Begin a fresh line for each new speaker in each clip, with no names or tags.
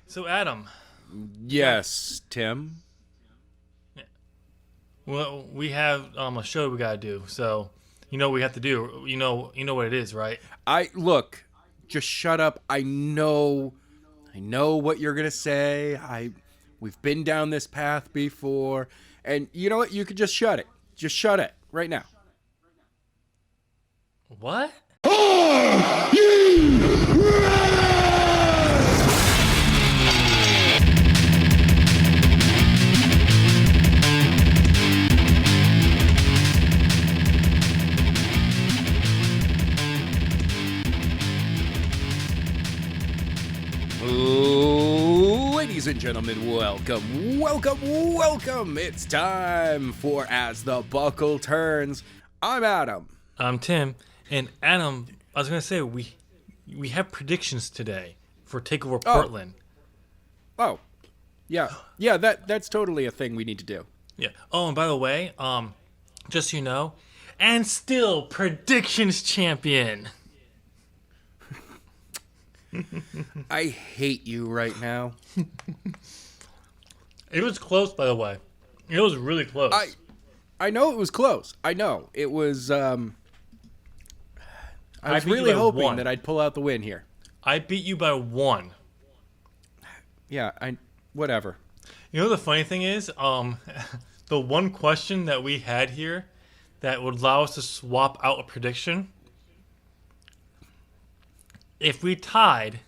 So Adam.
Yes, Tim.
Yeah. Well, we have a show we gotta do. So you know what we have to do. You know what it is, right?
Look, just shut up. I know what you're gonna say. We've been down this path before, and you know what? You could just shut it. Just shut it right now.
What?
Ladies and gentlemen, welcome. It's time for As the Buckle Turns. I'm Adam.
I'm Tim. And Adam, I was gonna say we have predictions today for Takeover Portland.
Oh, yeah. That's totally a thing we need to do.
Yeah. Oh, and by the way, just so you know, and still predictions champion.
I hate you right now.
It was close, by the way. It was really close.
I know it was close. I know it was. I was
beat you
really
by
hoping
one.
that I'd pull out the win here.
I beat you by 1.
Yeah, whatever.
You know the funny thing is, the one question that we had here that would allow us to swap out a prediction. If we tied,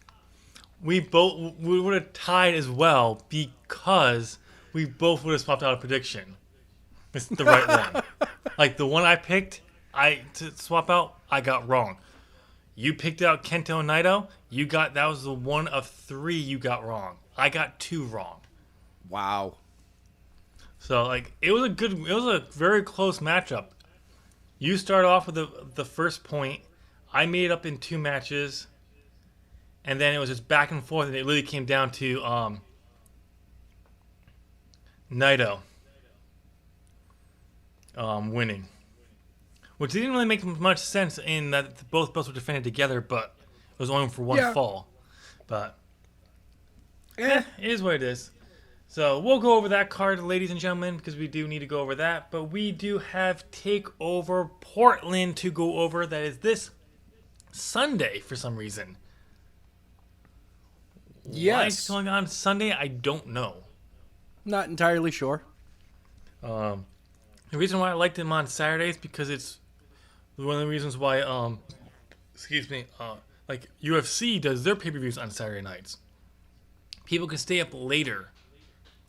we would have tied as well because we both would have swapped out a prediction. It's the right one. Like the one I picked, to swap out, I got wrong. You picked out Kento and Naito. That was the one of 3 you got wrong. I got 2 wrong.
Wow.
So it was a very close matchup. You start off with the first point. I made it up in 2 matches. And then it was just back and forth, and it really came down to Naito winning. Which didn't really make much sense in that both belts were defended together, but it was only for one fall. But, it is what it is. So we'll go over that card, ladies and gentlemen, because we do need to go over that. But we do have Takeover Portland to go over. That is this Sunday for some reason.
Yes.
Why it's going on Sunday, I don't know.
Not entirely sure.
The reason why I liked him on Saturdays because it's one of the reasons why like UFC does their pay-per-views on Saturday nights. People can stay up later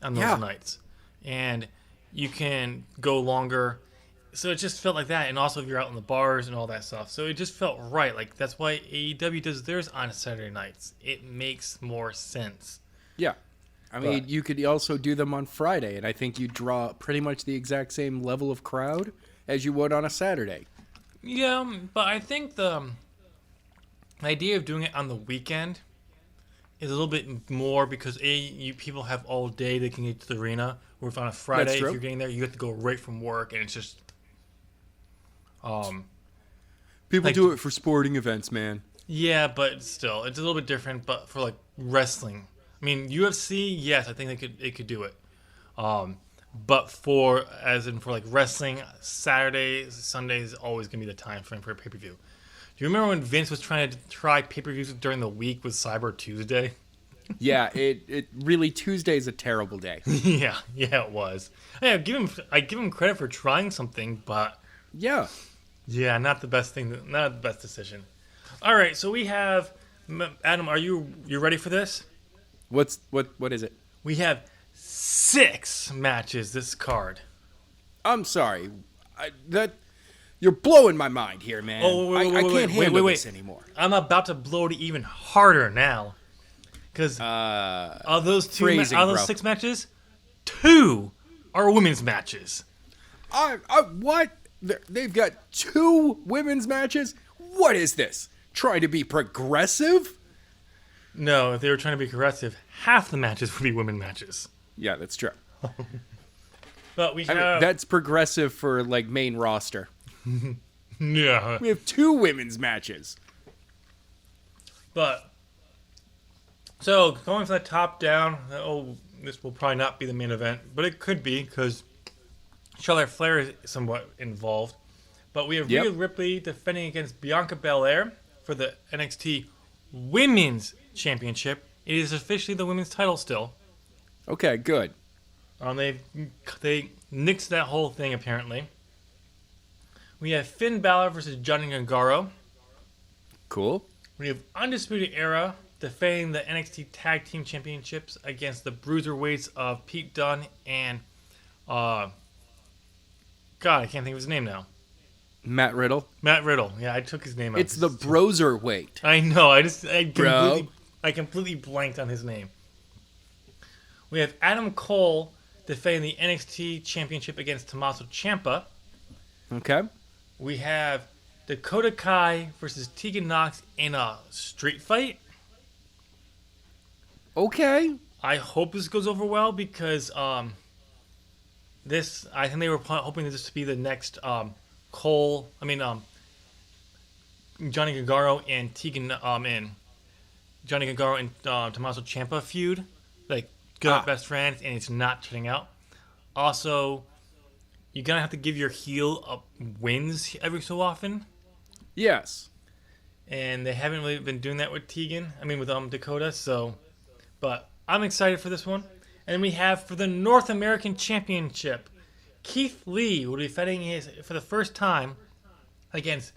on those nights, and you can go longer. So it just felt like that, and also if you're out in the bars and all that stuff. So it just felt right. Like that's why AEW does theirs on Saturday nights. It makes more sense.
Yeah. I mean, you could also do them on Friday, and I think you draw pretty much the exact same level of crowd as you would on a Saturday.
Yeah, but I think the idea of doing it on the weekend is a little bit more because people have all day they can get to the arena. Or if on a Friday, if you're getting there, you have to go right from work, and it's just
people do it for sporting events, man.
Yeah, but still, it's a little bit different. But for like wrestling, I mean UFC, yes, I think they could do it. But for like wrestling, Saturdays, Sundays is always gonna be the time frame for a pay-per-view. Do you remember when Vince was trying to try pay-per-views during the week with Cyber Tuesday?
Yeah, it really Tuesday's a terrible day.
yeah, it was. I give him credit for trying something, but yeah, not the best decision. All right, so we have Adam. Are you ready for this?
What is it?
We have 6 matches this card.
I'm sorry, you're blowing my mind here, man. I can't handle this anymore.
I'm about to blow it even harder now. Because of those 6 matches, 2 are women's matches.
What? They've got 2 women's matches? What is this? Trying to be progressive?
No, if they were trying to be progressive, half the matches would be women matches.
Yeah, that's true.
But we have...
that's progressive for, like, main roster.
Yeah.
We have 2 women's matches.
But So, going from the top down, this will probably not be the main event, but it could be because Charlotte Flair is somewhat involved. But we have Rhea Ripley defending against Bianca Belair for the NXT Women's Championship. It is officially the women's title still.
Okay, good.
They nixed that whole thing, apparently. We have Finn Balor versus Johnny Gargano.
Cool.
We have Undisputed Era defending the NXT Tag Team Championships against the Bruiserweights of Pete Dunne and... God, I can't think of his name now.
Matt Riddle.
Matt Riddle. Yeah, I took his name out.
It's the Broserweight.
I know. I completely blanked on his name. We have Adam Cole defending the NXT Championship against Tommaso Ciampa.
Okay.
We have Dakota Kai versus Tegan Nox in a street fight.
Okay.
I hope this goes over well because I think they were hoping this to be the next Johnny Gargano and Johnny Gargano and Tommaso Ciampa feud, like good best friends, and it's not turning out. Also, you're gonna have to give your heel wins every so often.
Yes.
And they haven't really been doing that with Dakota. So, but I'm excited for this one. And we have for the North American Championship, Keith Lee will be fighting for the first time against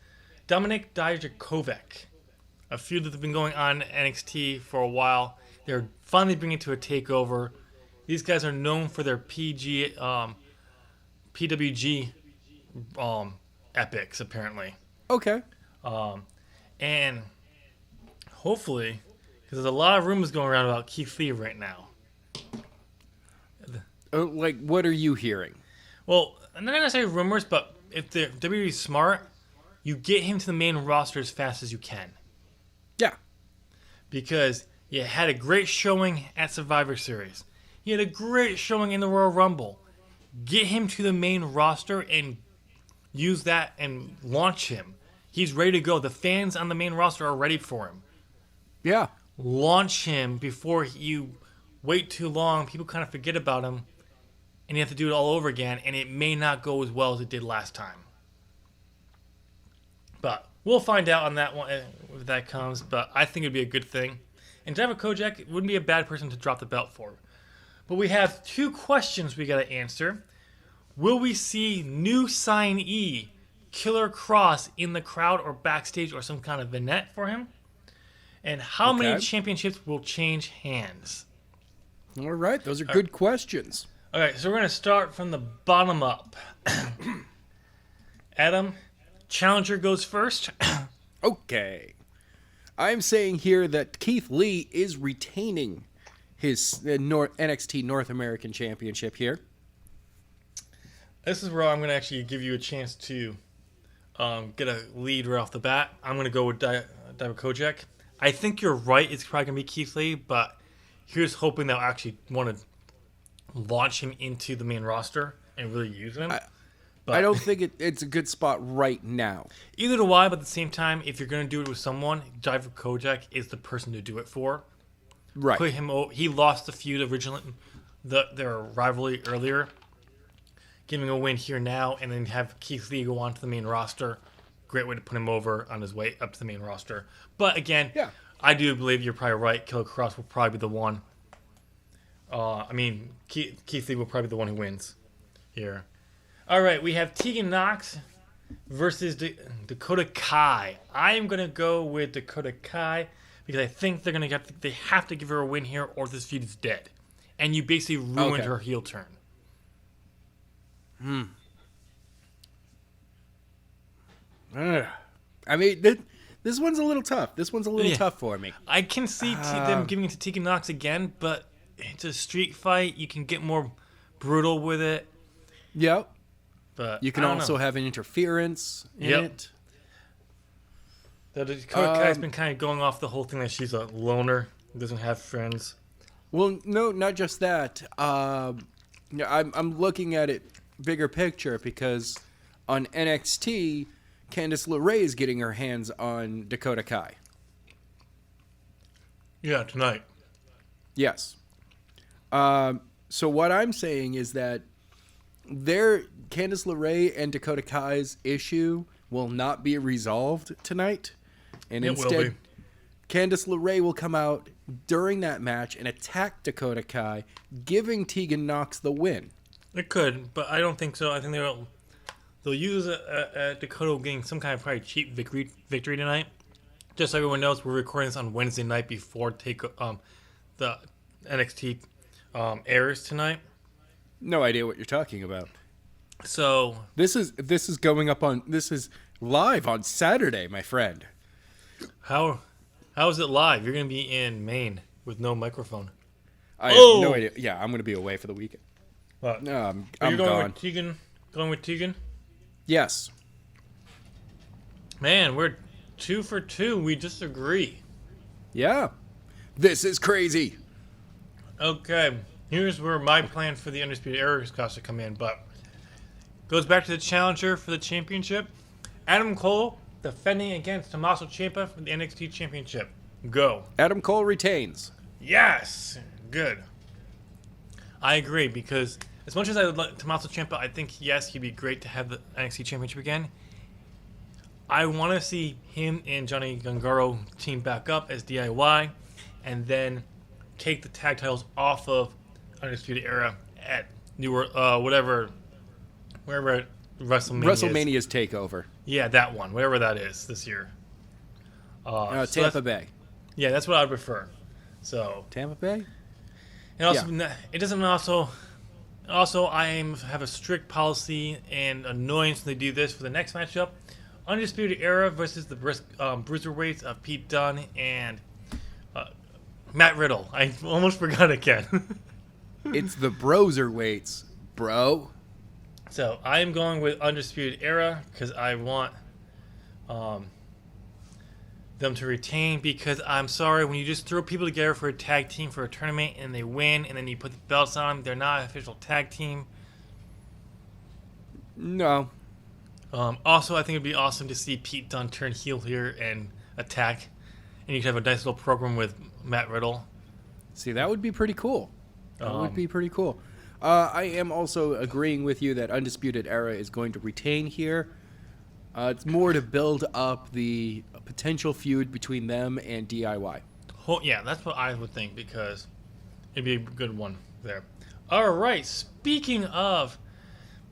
Dominik Dijakovic, a feud that's been going on in NXT for a while. They're finally bringing it to a takeover. These guys are known for their PWG epics, apparently.
Okay.
And hopefully, because there's a lot of rumors going around about Keith Lee right now.
Like, what are you hearing?
Well, I'm not going to say rumors, but if the WWE is smart, you get him to the main roster as fast as you can.
Yeah.
Because you had a great showing at Survivor Series. You had a great showing in the Royal Rumble. Get him to the main roster and use that and launch him. He's ready to go. The fans on the main roster are ready for him.
Yeah.
Launch him before you wait too long. People kind of forget about him. And you have to do it all over again. And it may not go as well as it did last time. But we'll find out on that one if that comes. But I think it would be a good thing. And Dijakovic wouldn't be a bad person to drop the belt for. But we have two questions we got to answer. Will we see new signee Killer Cross in the crowd or backstage or some kind of vignette for him? And how many championships will change hands?
All right. Those are good questions.
All right. So we're going to start from the bottom up. Adam, challenger goes first.
Okay. I'm saying here that Keith Lee is retaining his NXT North American Championship here.
This is where I'm going to actually give you a chance to get a lead right off the bat. I'm going to go with Dijakovic. I think you're right. It's probably going to be Keith Lee, but here's hoping they'll actually want to launch him into the main roster and really use him.
I don't think it's a good spot right now.
Either do I, but at the same time, if you're going to do it with someone, Dijakovic is the person to do it for.
Right.
Put him. He lost the feud originally, their rivalry earlier. Giving a win here now, and then have Keith Lee go on to the main roster. Great way to put him over on his way up to the main roster. But again, I do believe you're probably right. Killer Cross will probably be the one. Keith Lee will probably be the one who wins here. All right, we have Tegan Nox versus Dakota Kai. I am going to go with Dakota Kai because I think they have to give her a win here, or this feud is dead, and you basically ruined her heel turn.
I mean, this one's a little tough. This one's a little tough for me.
I can see them giving it to Tegan Nox again, but it's a street fight. You can get more brutal with it.
Yep.
But
you can also have an interference in it.
Dakota Kai's been kind of going off the whole thing that she's a loner, doesn't have friends.
Well, no, not just that. I'm looking at it bigger picture because on NXT, Candice LeRae is getting her hands on Dakota Kai.
Yeah, tonight.
Yes. So what I'm saying is that Candice LeRae and Dakota Kai's issue will not be resolved tonight, and instead, Candice LeRae will come out during that match and attack Dakota Kai, giving Tegan Nox the win.
It could, but I don't think so. I think they'll use Dakota getting some kind of probably cheap victory tonight. Just so everyone knows, we're recording this on Wednesday night before the NXT airs tonight.
No idea what you're talking about.
So
this is live on Saturday, my friend.
How is it live? You're gonna be in Maine with no microphone.
I have no idea. Yeah, I'm gonna be away for the weekend.
What?
I'm
going
gone.
with Tegan? Going with Tegan?
Yes.
Man, we're 2 for 2. We disagree.
Yeah. This is crazy.
Okay. Here's where my plan for the Undisputed Era is going to come in, but goes back to the challenger for the championship. Adam Cole defending against Tommaso Ciampa for the NXT Championship. Go.
Adam Cole retains.
Yes. Good. I agree, because as much as I would like Tommaso Ciampa, I think, yes, he'd be great to have the NXT Championship again. I want to see him and Johnny Gargano team back up as DIY, and then take the tag titles off of Undisputed Era at wherever
WrestleMania's Takeover.
Yeah, that one, whatever that is this year.
Tampa Bay.
Yeah, that's what I would prefer. So
Tampa Bay.
And also, it doesn't also. Also, I have a strict policy and annoyance when they do this for the next matchup. Undisputed Era versus the Bruiserweights of Pete Dunne and Matt Riddle. I almost forgot again.
It's the Broserweights, bro.
So, I am going with Undisputed Era because I want them to retain, because I'm sorry, when you just throw people together for a tag team for a tournament and they win and then you put the belts on them, they're not an official tag team.
No.
Also, I think it'd be awesome to see Pete Dunne turn heel here and attack, and you could have a nice little program with Matt Riddle.
See, that would be pretty cool. That would be pretty cool. I am also agreeing with you that Undisputed Era is going to retain here. It's more to build up the potential feud between them and DIY.
Oh, yeah, that's what I would think, because it'd be a good one there. All right, speaking of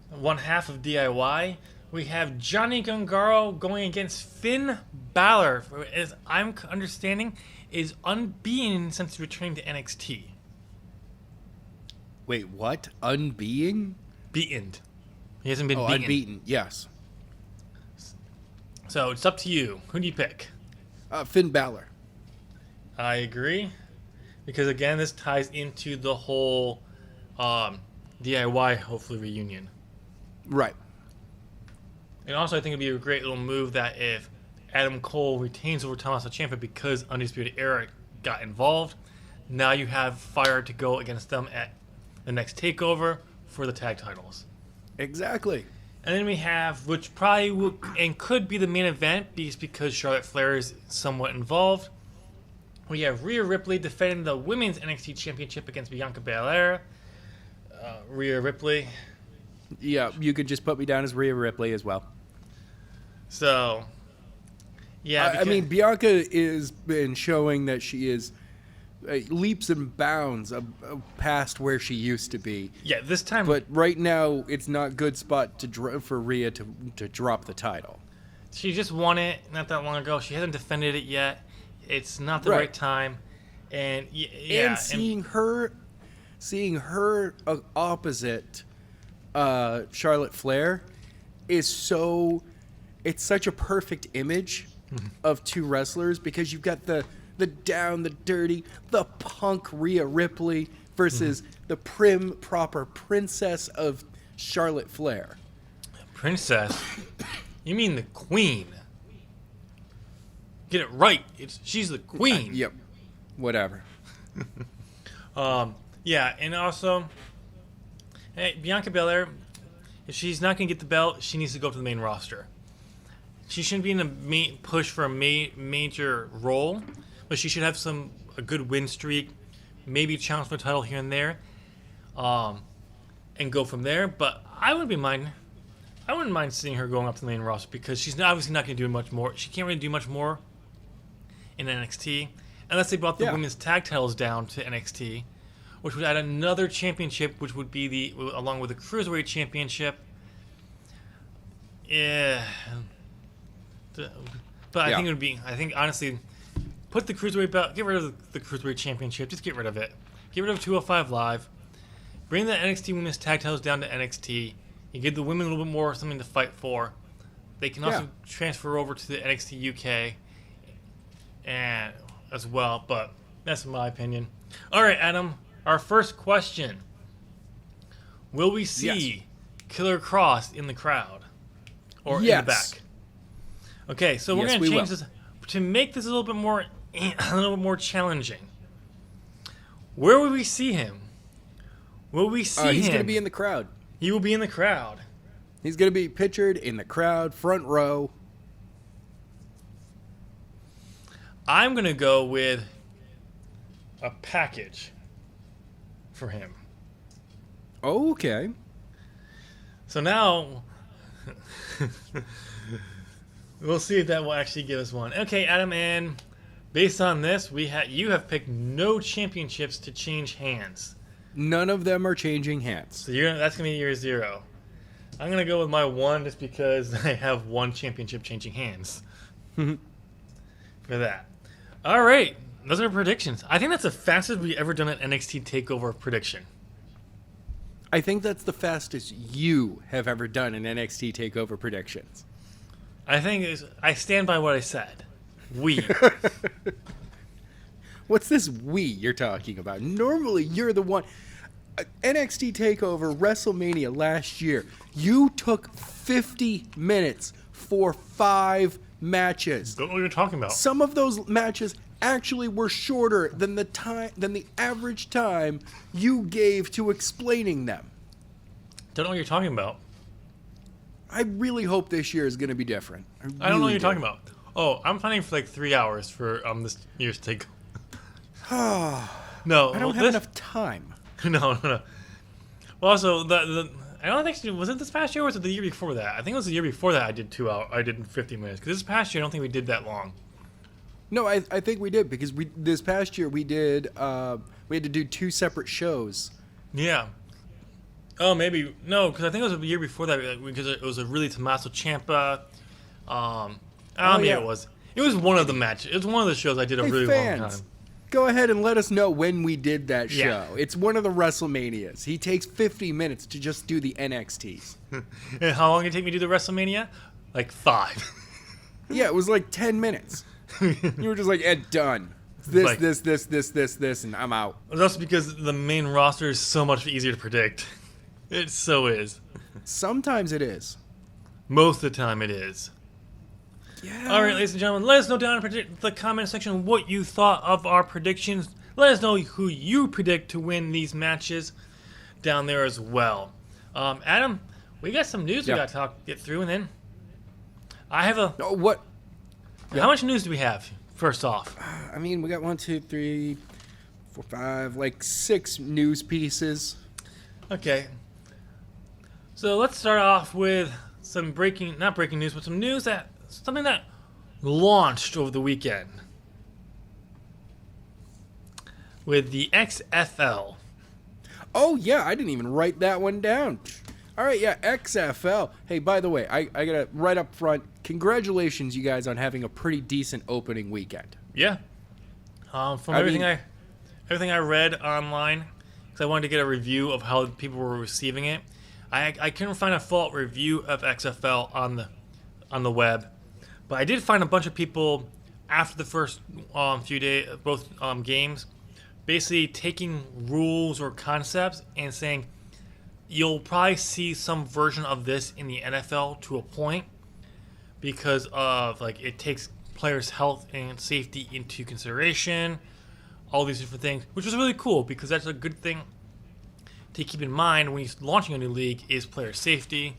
one half of DIY, we have Johnny Gargano going against Finn Balor, who, as I'm understanding, is unbeaten since returning to NXT.
Wait, what? Unbeaten?
Beaten. He hasn't been beaten.
Unbeaten, yes.
So it's up to you. Who do you pick?
Finn Balor.
I agree, because again, this ties into the whole DIY hopefully reunion.
Right.
And also, I think it'd be a great little move that if Adam Cole retains over Tommaso Ciampa because Undisputed Era got involved, now you have fire to go against them at the next takeover for the tag titles.
Exactly.
And then we have, which probably would, and could be the main event, because Charlotte Flair is somewhat involved. We have Rhea Ripley defending the Women's NXT Championship against Bianca Belair. Rhea Ripley.
Yeah, you could just put me down as Rhea Ripley as well.
So, yeah.
I mean, Bianca has been showing that she is leaps and bounds past where she used to be.
Yeah, this time.
But right now, it's not a good spot for Rhea to drop the title.
She just won it not that long ago. She hasn't defended it yet. It's not the right time. And yeah,
and seeing her opposite Charlotte Flair is it's such a perfect image of two wrestlers, because you've got the down, the dirty, the punk Rhea Ripley versus the prim, proper princess of Charlotte Flair.
Princess? You mean the queen? Get it right. She's the queen.
Yep. Whatever.
Yeah, and also, hey, Bianca Belair, if she's not going to get the belt, she needs to go to the main roster. She shouldn't be in a push for a major role, but she should have a good win streak, maybe challenge for the title here and there, and go from there. But I wouldn't mind seeing her going up to the main roster because she's obviously not going to do much more. She can't really do much more in NXT unless they brought the women's tag titles down to NXT, which would add another championship, which would be along with the Cruiserweight Championship. Yeah. But I think it would be, honestly, put the Cruiserweight belt, get rid of the Cruiserweight Championship, just get rid of it. Get rid of 205 Live. Bring the NXT Women's Tag Titles down to NXT. You give the women a little bit more something to fight for. They can also transfer over to the NXT UK and as well, but that's my opinion. All right, Adam, our first question. Will we see Killer Cross in the crowd? Or in the back? Okay, so we're going to change this to make this a little bit more challenging. Where will we see him? Will we see him?
He's going to be in the crowd.
He will be in the crowd.
He's going to be pictured in the crowd, front row.
I'm going to go with a package for him.
Okay.
So now we'll see if that will actually give us one. Okay, Adam, and based on this, you have picked no championships to change hands.
None of them are changing hands.
So that's going to be your 0. I'm going to go with my 1 just because I have one championship changing hands for that. All right. Those are predictions. I think that's the fastest we've ever done an NXT TakeOver prediction.
I think that's the fastest you have ever done an NXT TakeOver predictions.
I stand by what I said. We.
What's this we you're talking about? Normally, you're the one. NXT TakeOver WrestleMania last year, you took 50 minutes for 5 matches.
Don't know what you're talking about.
Some of those matches actually were shorter than the average time you gave to explaining them.
Don't know what you're talking about.
I really hope this year is going to be different.
I don't know what you're talking about. Oh, I'm planning for like 3 hours for this year's TakeOver. No,
I don't have enough time.
No. Well, also, I don't think, was it this past year or was it the year before that? I think it was the year before that I did 2 hours. I did 50 minutes. Because this past year, I don't think we did that long.
No, I think we did because this past year we did we had to do 2 separate shows.
Yeah. Oh, maybe no, because I think it was the year before that because it was a really Tommaso Ciampa. It was. It was one of the matches. It was one of the shows I did a really long time.
Go ahead and let us know when we did that show. Yeah. It's one of the WrestleManias. He takes 50 minutes to just do the NXTs.
And how long did it take me to do the WrestleMania? Like 5.
Yeah, it was like 10 minutes. You were just like, done. This, and I'm out.
It was also because the main roster is so much easier to predict. It so is.
Sometimes it is.
Most of the time it is.
Yeah.
All right, ladies and gentlemen, let us know down in the comment section what you thought of our predictions. Let us know who you predict to win these matches down there as well. Adam, we got some news we got to get through, and then I have a...
Oh, what?
How much news do we have, first off?
I mean, we got 1, 2, 3, 4, 5, like 6 news pieces.
Okay. So let's start off with some not breaking news, but some news something that launched over the weekend with the XFL.
Oh, yeah, I didn't even write that one down. All right, yeah, XFL. Hey, by the way, I got to right up front, congratulations, you guys, on having a pretty decent opening weekend.
Yeah. From everything I read online, because I wanted to get a review of how people were receiving it, I couldn't find a full review of XFL on the web. But I did find a bunch of people after the first few days, both games, basically taking rules or concepts and saying, you'll probably see some version of this in the NFL to a point because of it takes players' health and safety into consideration, all these different things, which was really cool because that's a good thing to keep in mind when you're launching a new league is player safety.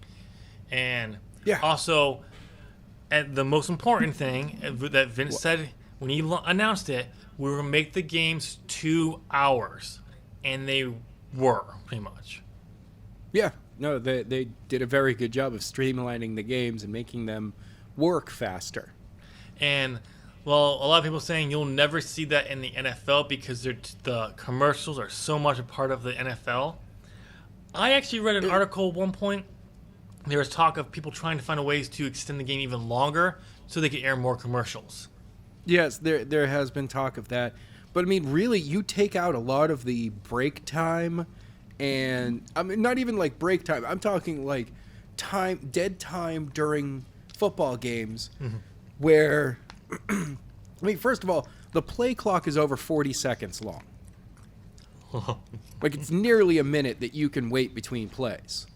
And also, and the most important thing that Vince said when he announced it we were going to make the games 2 hours. And they were, pretty much.
Yeah. No, they did a very good job of streamlining the games and making them work faster.
And, well, a lot of people saying you'll never see that in the NFL because the commercials are so much a part of the NFL. I actually read an article at one point. There was talk of people trying to find ways to extend the game even longer so they could air more commercials.
Yes, there has been talk of that. But, I mean, really, you take out a lot of the break time and, I mean, not even like break time. I'm talking like dead time during football games where, I mean, first of all, the play clock is over 40 seconds long. Like, it's nearly a minute that you can wait between plays.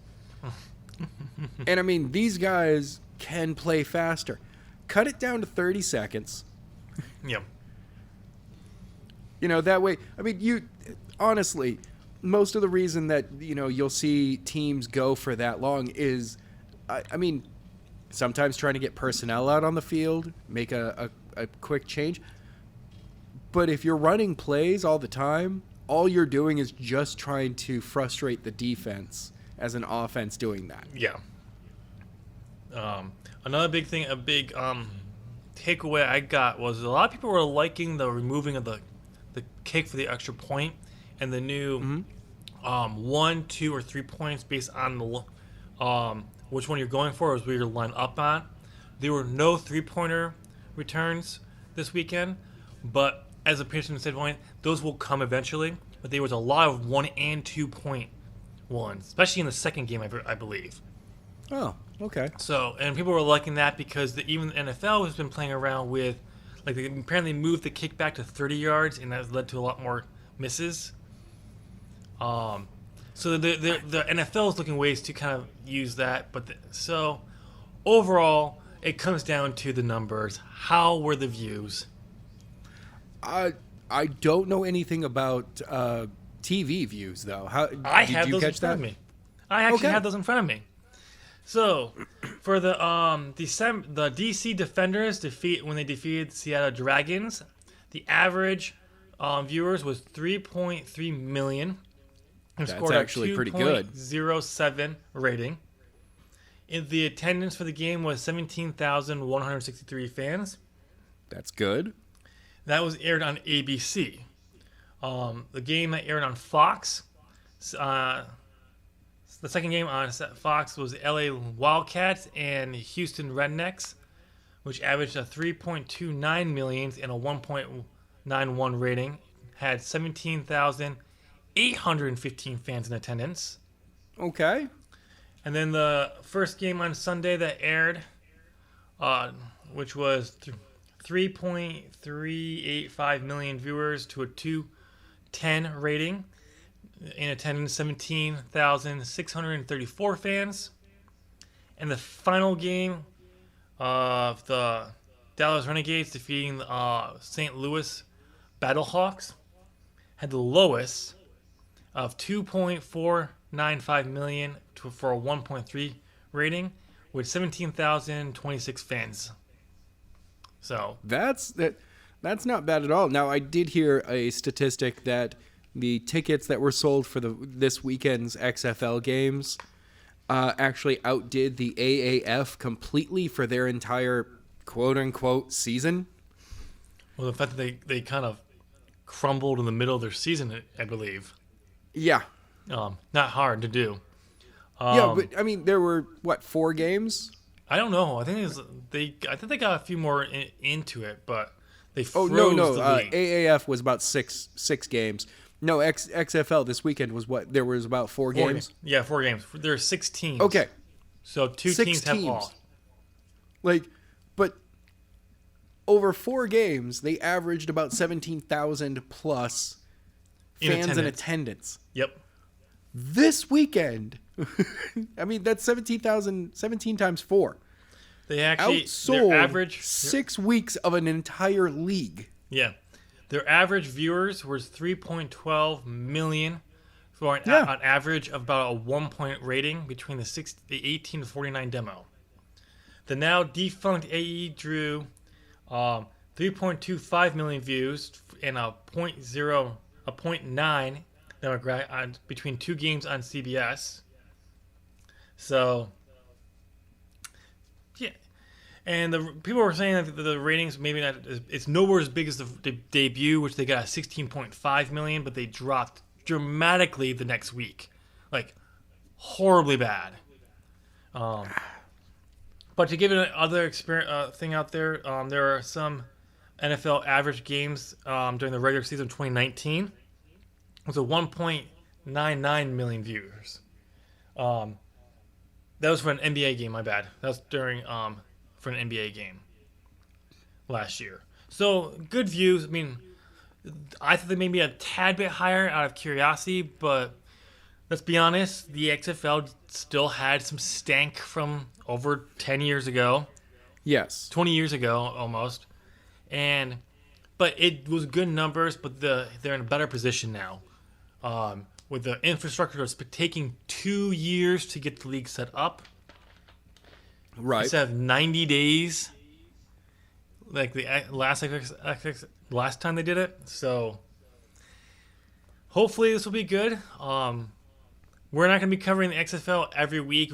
And, I mean, these guys can play faster. Cut it down to 30 seconds.
Yep.
You know, that way, I mean, honestly, most of the reason that, you know, you'll see teams go for that long is, I mean, sometimes trying to get personnel out on the field, make a quick change. But if you're running plays all the time, all you're doing is just trying to frustrate the defense as an offense doing that.
Yeah. Another big thing, takeaway I got was a lot of people were liking the removing of the kick for the extra point and the new 1, 2, or 3 points based on the which one you're going for is where you're lined up on. There were no 3-pointer returns this weekend, but as a patient standpoint, those will come eventually. But there was a lot of 1 and 2 point ones, especially in the second game, I believe.
Oh, okay.
So, and people were liking that because even the NFL has been playing around with, like, they apparently moved the kick back to 30 yards, and that led to a lot more misses. So the NFL is looking ways to kind of use that, but so overall, it comes down to the numbers. How were the views?
I don't know anything about TV views though.
I have those in front of me. I actually have those in front of me. So, for the DC Defenders when they defeated Seattle Dragons, the average viewers was 3.3 million.
That's scored actually pretty good.
2.07 rating. The attendance for the game was 17,163 fans.
That's good.
That was aired on ABC. The game that aired on Fox, the second game on Fox was LA Wildcats and Houston Rednecks, which averaged a 3.29 million and a 1.91 rating. Had 17,815 fans in attendance.
Okay.
And then the first game on Sunday that aired, which was 3.385 million viewers to a 210 rating. In attendance, 17,634 fans. And the final game of the Dallas Renegades defeating the St. Louis Battlehawks had the lowest of 2.495 million for a 1.3 rating with 17,026 fans. So
that's not bad at all. Now, I did hear a statistic that the tickets that were sold for this weekend's XFL games actually outdid the AAF completely for their entire quote-unquote season.
Well, the fact that they kind of crumbled in the middle of their season, I believe.
Yeah.
Not hard to do.
Yeah, but I mean, there were 4 games?
I don't know. I think they got a few more into it, but they froze
no.
the league.
AAF was about six games. No, XFL this weekend was what? There was about 4 games?
Yeah, 4 games. There are 6 teams.
Okay.
So 2 teams have off.
But over 4 games, they averaged about 17,000 plus fans in attendance.
Yep.
This weekend, I mean, that's 17 times 4.
They actually
outsold
their average
6 weeks of an entire league.
Yeah. Their average viewers was 3.12 million for on average of about a 1-point rating between the 18 to 49 demo. The now defunct AE drew 3.25 million views and a point 0.9 demographic between 2 games on CBS. So, yeah. And the people were saying that the ratings maybe not. It's nowhere as big as the debut, which they got 16.5 million, but they dropped dramatically the next week, like horribly bad. But to give it another thing out there, there are some NFL average games during the regular season of 2019. It was a 1.99 million viewers. That was for an NBA game. My bad. That was during for an NBA game last year. So good views. I mean, I thought they may be a tad bit higher out of curiosity, but let's be honest, the XFL still had some stank from over 10 years ago.
Yes.
20 years ago almost. But it was good numbers, but they're in a better position now. With the infrastructure that's taking 2 years to get the league set up.
Right.
Instead of 90 days, like the last time they did it. So hopefully this will be good. We're not going to be covering the XFL every week.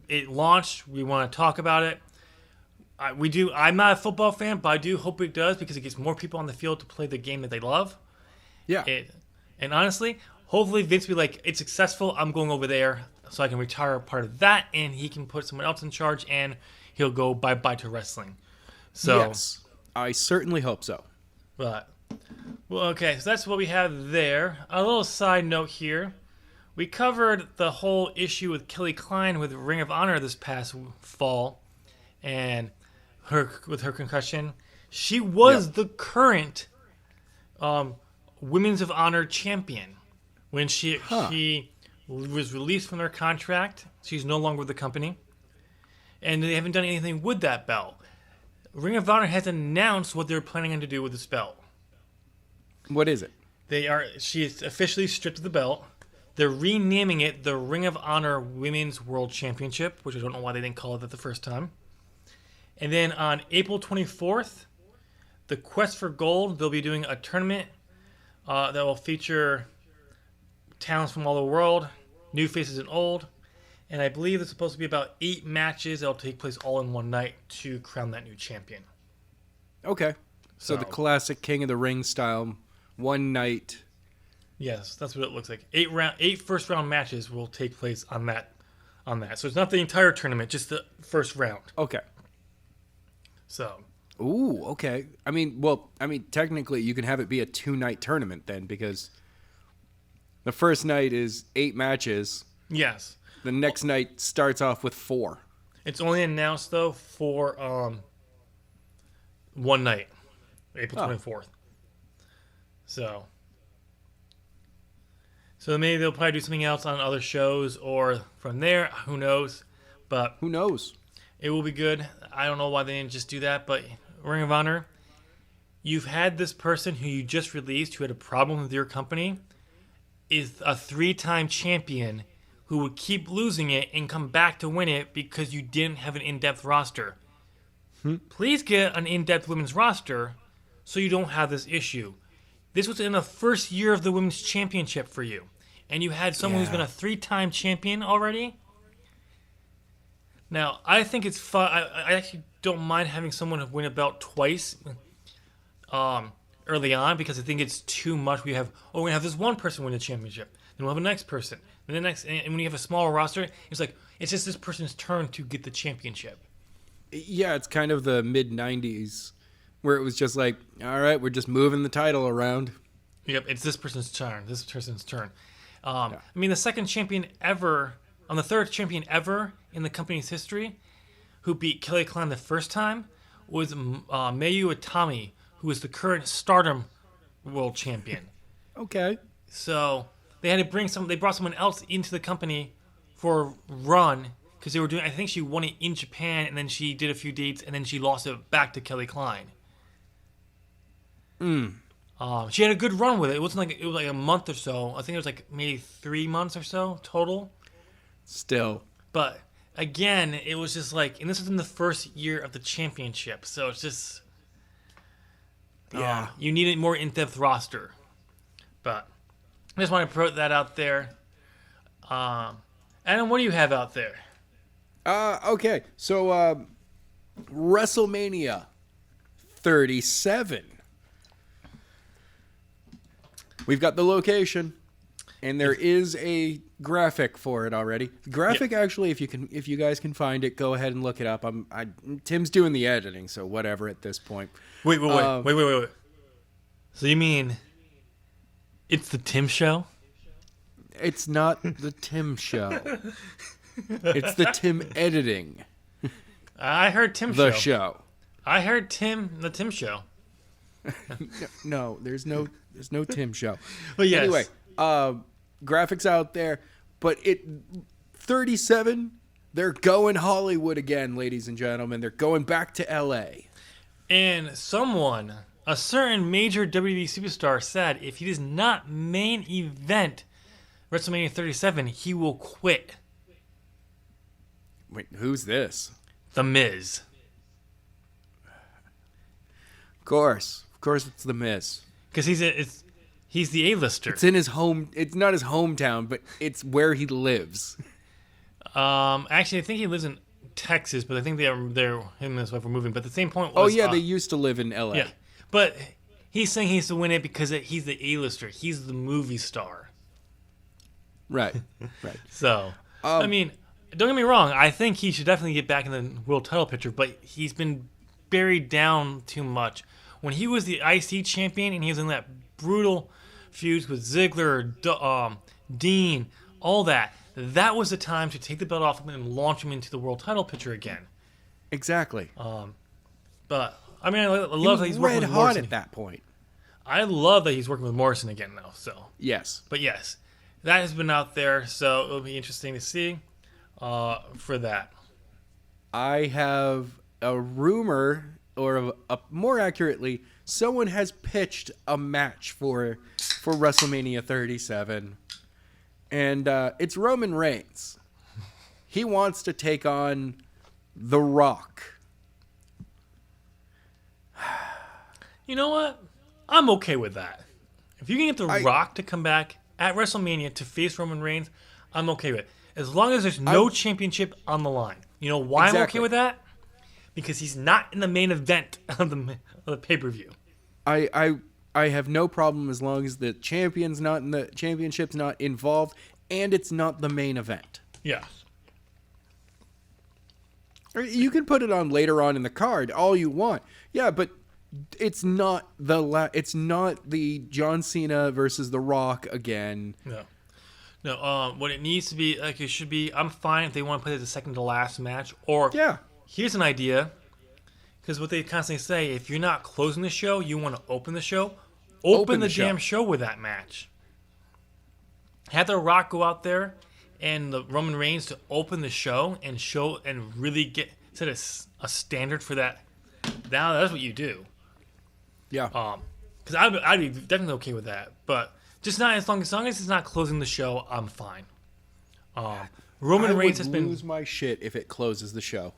It launched. We want to talk about it. I'm not a football fan, but I do hope it does because it gets more people on the field to play the game that they love.
Yeah.
And honestly, hopefully Vince will be like, it's successful. I'm going over there so I can retire part of that, and he can put someone else in charge, and he'll go bye-bye to wrestling. So,
yes, I certainly hope so.
But, well, okay, so that's what we have there. A little side note here. We covered the whole issue with Kelly Klein with Ring of Honor this past fall, and with her concussion. She was the current Women's of Honor champion. When she was released from their contract, she's no longer with the company, and they haven't done anything with that belt. Ring of Honor has announced what they're planning on to do with this belt.
What is it?
She is officially stripped of the belt. They're renaming it the Ring of Honor Women's World Championship, which I don't know why they didn't call it that the first time. And then on April 24th, the Quest for Gold, they'll be doing a tournament that will feature talents from all the world, new faces and old. And I believe it's supposed to be about 8 matches that will take place all in one night to crown that new champion.
Okay. So the classic King of the Ring style, one night.
Yes, that's what it looks like. 8 first round matches will take place on that. So it's not the entire tournament, just the first round.
Okay.
So.
Ooh, okay. I mean, technically you can have it be a 2-night tournament then, because the first night is 8 matches.
Yes.
The next night starts off with 4.
It's only announced though for one night, April 24th. So maybe they'll probably do something else on other shows or from there. Who knows? But
who knows?
It will be good. I don't know why they didn't just do that, but Ring of Honor, you've had this person who you just released who had a problem with your company is a 3-time champion who would keep losing it and come back to win it because you didn't have an in-depth roster. Please get an in-depth women's roster so you don't have this issue. This was in the first year of the women's championship for you, and you had someone who's been a 3-time champion already. Now, I think it's fun. I actually don't mind having someone win a belt twice early on because I think it's too much. We're going to have this one person win the championship. Then we'll have the next person. And the next, and when you have a smaller roster, it's like, it's just this person's turn to get the championship.
Yeah, it's kind of the mid-90s where it was just like, all right, we're just moving the title around.
Yep, it's this person's turn. I mean, the second champion ever, the third champion ever in the company's history, who beat Kelly Klein the first time, was Mayu Itami, who is the current Stardom World Champion.
Okay.
So they had to they brought someone else into the company for a run because they were doing. I think she won it in Japan, and then she did a few dates, and then she lost it back to Kelly Klein. She had a good run with it. It was like a month or so. I think it was like maybe 3 months or so total.
Still.
But again, it was just like, and this was in the first year of the championship, so it's just,
Yeah.
You need a more in-depth roster. But I just want to put that out there. Adam, what do you have out there?
Okay. So, WrestleMania 37. We've got the location, and there is a graphic for it already. The graphic, actually, if you guys can find it, go ahead and look it up. Tim's doing the editing, so whatever at this point.
Wait. So you mean it's the Tim show?
It's not the Tim show. It's the Tim editing.
I heard Tim
the
show.
show.
I heard the Tim show.
No, there's no Tim show.
But yes.
Anyway, graphics out there, but 37. They're going Hollywood again, ladies and gentlemen. They're going back to L.A.
And a certain major WWE superstar said if he does not main event WrestleMania 37, he will quit.
Wait, who's this?
The Miz.
Of course, it's The Miz.
Because he's the A-lister.
It's in his home. It's not his hometown, but it's where he lives.
Actually, I think he lives in Texas, but I think they're him and his wife were moving. But the same point was...
Oh, yeah, they used to live in L.A.
Yeah, but he's saying he has to win it because he's the A-lister. He's the movie star.
Right.
So, I mean, don't get me wrong. I think he should definitely get back in the world title picture, but he's been buried down too much. When he was the IC champion and he was in that brutal feuds with Ziggler, Dean, all that, that was the time to take the belt off him and launch him into the world title picture again.
Exactly.
But I mean, I love that he's working with
red hot
Morrison
at that point.
I love that he's working with Morrison again, though. So
Yes.
But yes, that has been out there, so it'll be interesting to see for that.
I have a rumor, or more accurately, someone has pitched a match for WrestleMania 37, and it's Roman Reigns. He wants to take on The Rock.
You know what? I'm okay with that. If you can get The Rock to come back at WrestleMania to face Roman Reigns, I'm okay with it. As long as there's no championship on the line. You know why I'm okay with that? Because he's not in the main event of the pay-per-view.
I have no problem as long as the championship's not involved and it's not the main event.
Yes.
You can put it on later on in the card all you want. Yeah, but it's not the John Cena versus The Rock again.
No, what it needs to be, like it should be, I'm fine if they want to put it as a second to last match. Or, here's an idea, because what they constantly say, if you're not closing the show, you want to open the show, open the damn show with that match. Have The Rock go out there and the Roman Reigns to open the show and really set a standard for that. Now that's what you do.
Yeah.
Because I'd be definitely okay with that, but just not as long as it's not closing the show, I'm fine. Roman Reigns has been...
I would lose my shit if it closes the show.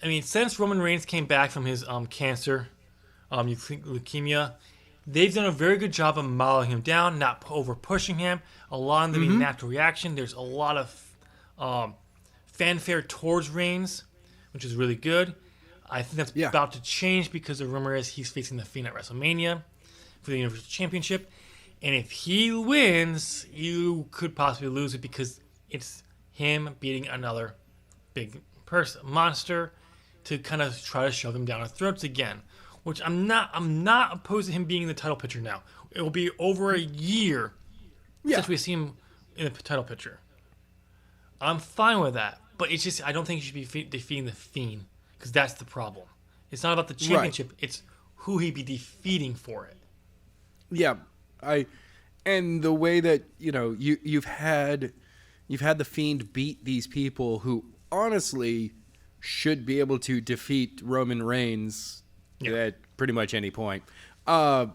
I mean, since Roman Reigns came back from his cancer, leukemia, they've done a very good job of modeling him down, not over pushing him, allowing them to be natural reaction. There's a lot of fanfare towards Reigns, which is really good. I think that's about to change because the rumor is he's facing The Fiend at WrestleMania for the Universal Championship. And if he wins, you could possibly lose it because it's him beating another big monster to kind of try to shove him down our throats again. Which I'm not opposed to him being in the title picture now. It will be over a year since we see him in the title picture. I'm fine with that, but it's just I don't think he should be defeating The Fiend because that's the problem. It's not about the championship; it's who he'd be defeating for it.
Yeah, and the way that you've had The Fiend beat these people who honestly should be able to defeat Roman Reigns at pretty much any point. And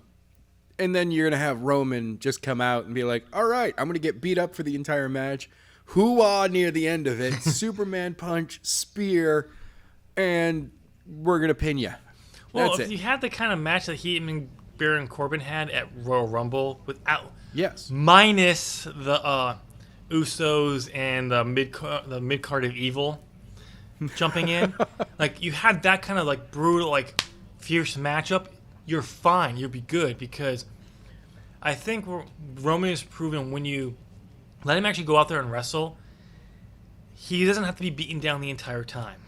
then you're going to have Roman just come out and be like, all right, I'm going to get beat up for the entire match. Hoo-ah near the end of it. Superman punch, spear, and we're going to pin you.
Well, if you had the kind of match that Baron Corbin had at Royal Rumble without minus the Usos and the mid card of Evil jumping in. Like you had that kind of like brutal, like fierce matchup, you're fine. You'll be good because I think Roman has proven when you let him actually go out there and wrestle, he doesn't have to be beaten down the entire time.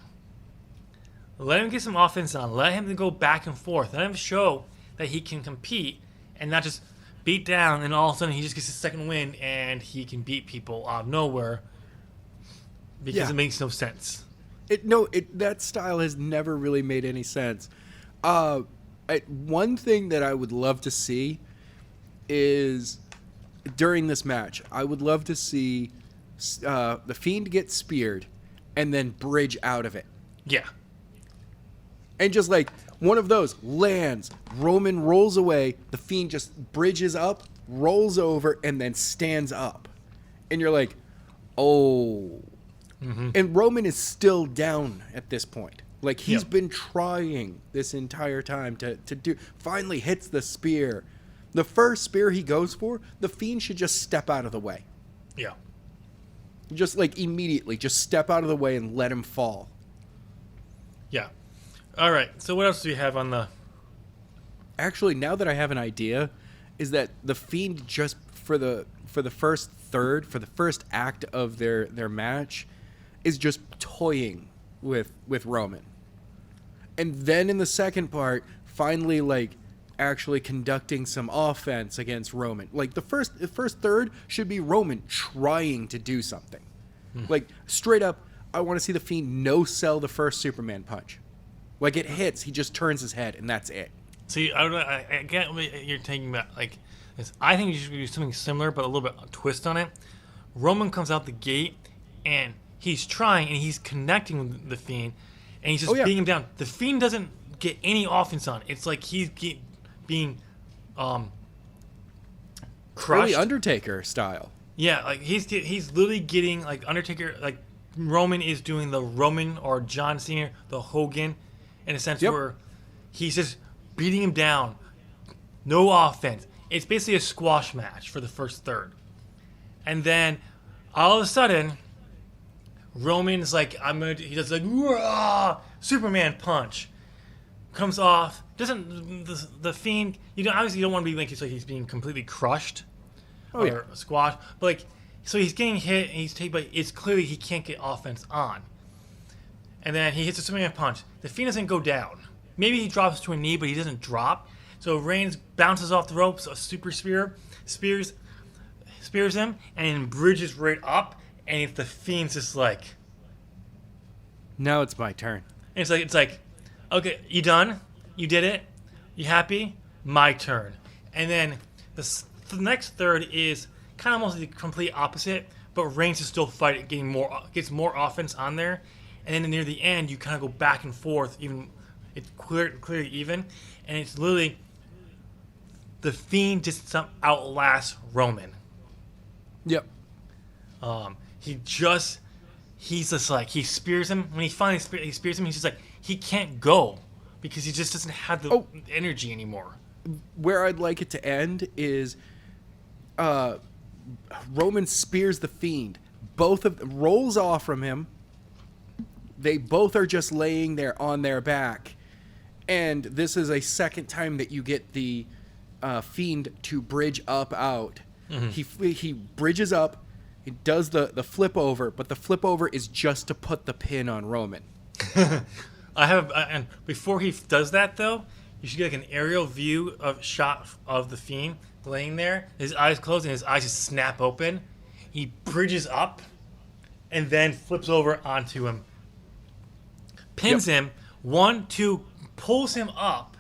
Let him get some offense on. Let him go back and forth. Let him show that he can compete and not just beat down and all of a sudden he just gets his second win and he can beat people out of nowhere because it makes no sense.
That style has never really made any sense. One thing that I would love to see is during this match, I would love to see the Fiend get speared and then bridge out of it.
Yeah.
And just like one of those lands, Roman rolls away, the Fiend just bridges up, rolls over, and then stands up. And you're like, oh. Mm-hmm. And Roman is still down at this point. Like he's been trying this entire time to do, finally hits the spear. The first spear he goes for, the Fiend should just step out of the way.
Yeah.
Just like immediately, just step out of the way and let him fall.
Yeah. All right. So what else do we have on the?
Actually, now that I have an idea, is that the Fiend just for the first third, for the first act of their match, is just toying with Roman, and then in the second part, finally like actually conducting some offense against Roman. Like the first third should be Roman trying to do something, like straight up. I want to see the Fiend no sell the first Superman punch. Like it hits, he just turns his head, and that's it.
See, I get what you're taking about. Like, I think you should do something similar, but a little bit twist on it. Roman comes out the gate, and he's trying, and he's connecting with the Fiend, and he's just beating him down. The Fiend doesn't get any offense on. It's like he's being crushed.
Really Undertaker style.
Yeah, like he's literally getting like Undertaker. Like Roman is doing the Roman or John Cena, the Hogan. In a sense where he's just beating him down. No offense. It's basically a squash match for the first third. And then all of a sudden, Roman's like, he does like, Superman punch. Comes off. The Fiend, obviously you don't want to be like he's being completely crushed. Or squashed. But like, so he's getting hit and but it's clearly he can't get offense on. And then he hits a Superman punch. The Fiend doesn't go down. Maybe he drops to a knee, but he doesn't drop. So Reigns bounces off the ropes, a super spear, spears him, and then bridges right up. And if the Fiend's just like,
now it's my turn.
And it's like, okay, you done? You did it? You happy? My turn. And then the next third is kind of almost the complete opposite, but Reigns is still fighting, gets more offense on there. And then near the end, you kind of go back and forth. Even it's clearly even, and it's literally the Fiend just outlasts Roman.
Yep.
He's just like he spears him. When he finally spears him, he's just like he can't go because he just doesn't have the energy anymore.
Where I'd like it to end is, Roman spears the Fiend. Rolls off from him. They both are just laying there on their back. And this is a second time that you get the Fiend to bridge up out. Mm-hmm. He bridges up. He does the flip over, but the flip over is just to put the pin on Roman.
And before he does that, though, you should get like an aerial view shot of the Fiend laying there. His eyes closed and his eyes just snap open. He bridges up and then flips over onto him. Pins him, 1, 2, pulls him up,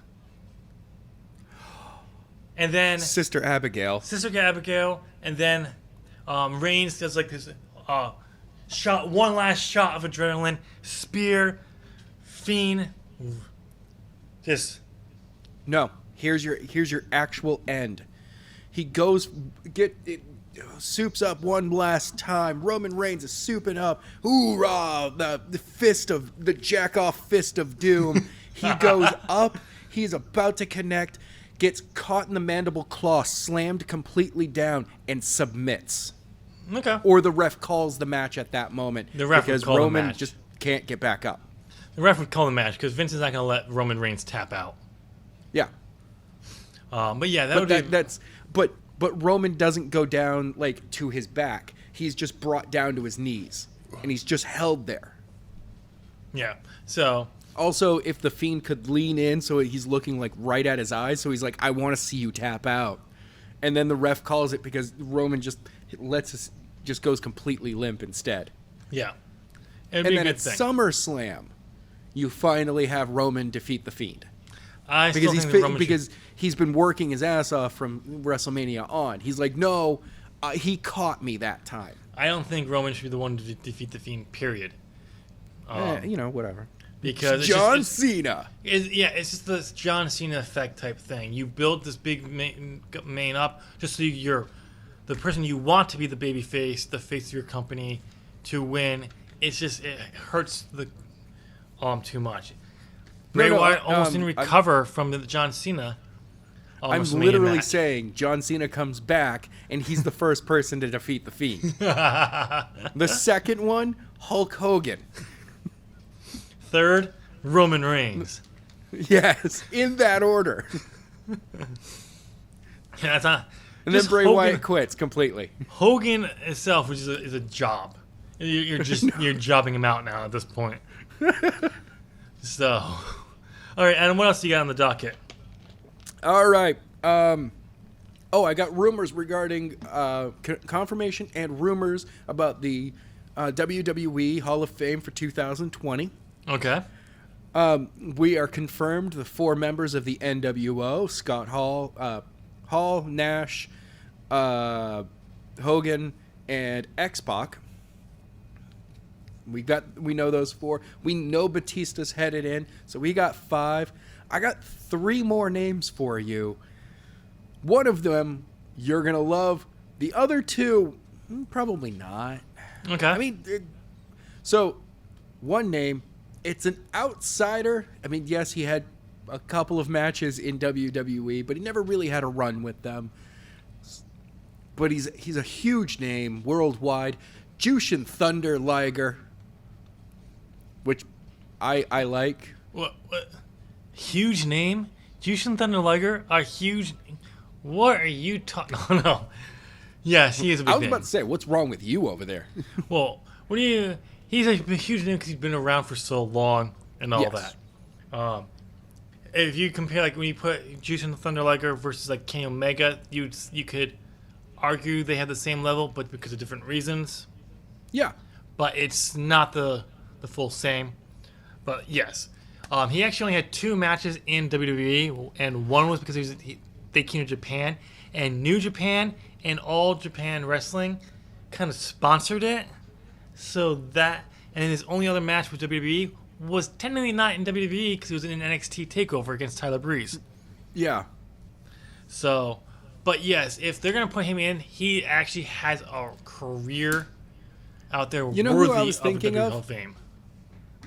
and then
Sister Abigail,
and then Reigns does like this shot, one last shot of adrenaline, spear, Fiend, just
no. Here's your actual end. He goes soups up one last time. Roman Reigns is souping up. Hoorah! The jack-off fist of doom. He goes up. He's about to connect. gets caught in the mandible claw, slammed completely down, and submits.
Okay.
Or the ref calls the match at that moment because Roman just can't get back up.
The ref would call the match because Vince is not going to let Roman Reigns tap out.
Yeah.
But yeah, that would be...
But Roman doesn't go down like to his back. He's just brought down to his knees, and he's just held there.
Yeah. So
also, if the Fiend could lean in so he's looking like right at his eyes, so he's like, "I want to see you tap out," and then the ref calls it because Roman just goes completely limp instead.
Yeah.
And then at SummerSlam, you finally have Roman defeat the Fiend. Because he's been working his ass off from WrestleMania on. He's like, no, he caught me that time.
I don't think Roman should be the one to defeat the Fiend, period.
Whatever.
Because
it's John Cena.
It's just this John Cena effect type thing. You build this big main up just so you're the person you want to be the baby face, the face of your company, to win. It hurts the too much. Bray Wyatt almost didn't recover from the John Cena.
I'm literally saying John Cena comes back, and he's the first person to defeat the Fiend. The second one, Hulk Hogan.
Third, Roman Reigns.
Yes, in that order.
Yeah, that's not.
And then Bray Wyatt quits completely.
Hogan itself is a job. You're jobbing him out now at this point. So. All right, Adam, what else do you got on the docket?
All right. I got rumors regarding confirmation and rumors about the WWE Hall of Fame for 2020.
Okay.
We are confirmed the 4 members of the NWO, Scott Hall, Nash, Hogan, and X-Pac. We know those 4. We know Batista's headed in, so we got 5. I got 3 more names for you. One of them you're gonna love. The other 2, probably not.
Okay.
I mean, so one name, it's an outsider. I mean, yes, he had a couple of matches in WWE, but he never really had a run with them. But he's a huge name worldwide. Jushin Thunder Liger. Which I like.
What? Huge name? Jushin Thunder Liger? A huge... What are you talking... No. Yes, he is a big name.
I was about to say, what's wrong with you over there?
Well, what do you... He's a huge name because he's been around for so long and all that. If you compare, like, when you put Jushin Thunder Liger versus, like, Kenny Omega, you could argue they have the same level, but because of different reasons.
Yeah.
But it's not the full same. But yes, he actually only had 2 matches in WWE, and one was because they came to Japan, and New Japan and All Japan Wrestling kind of sponsored it. So that, and his only other match with WWE was technically not in WWE because it was in an NXT Takeover against Tyler Breeze.
Yeah.
So, but yes, if they're gonna put him in, he actually has a career out there worthy
who I was thinking
of Hall of Fame.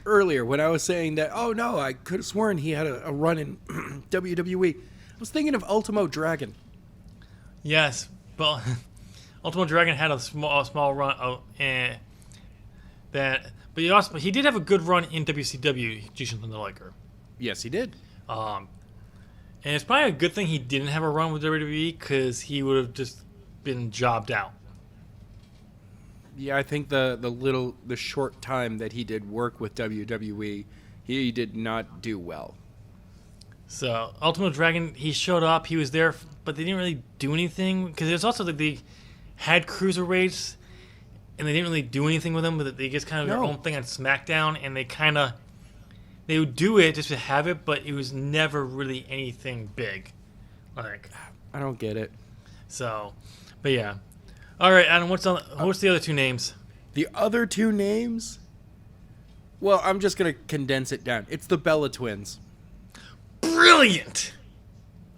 Earlier when I was saying that, oh no, I could have sworn he had a run in WWE. I was thinking of Ultimo Dragon.
Yes, but Ultimo Dragon had a small run. But he did have a good run in WCW. Jushin Thunder Liger.
Yes, he did.
And it's probably a good thing he didn't have a run with WWE because he would have just been jobbed out.
Yeah, I think the short time that he did work with WWE, he did not do well.
So, Ultimo Dragon, he showed up, he was there, but they didn't really do anything, because it's also that they had cruiserweights, and they didn't really do anything with them, but they just kind of their own thing on SmackDown, and they would do it just to have it, but it was never really anything big. Like,
I don't get it.
So, but yeah. All right, Adam, what's the other 2 names?
The other 2 names? Well, I'm just going to condense it down. It's the Bella Twins.
Brilliant!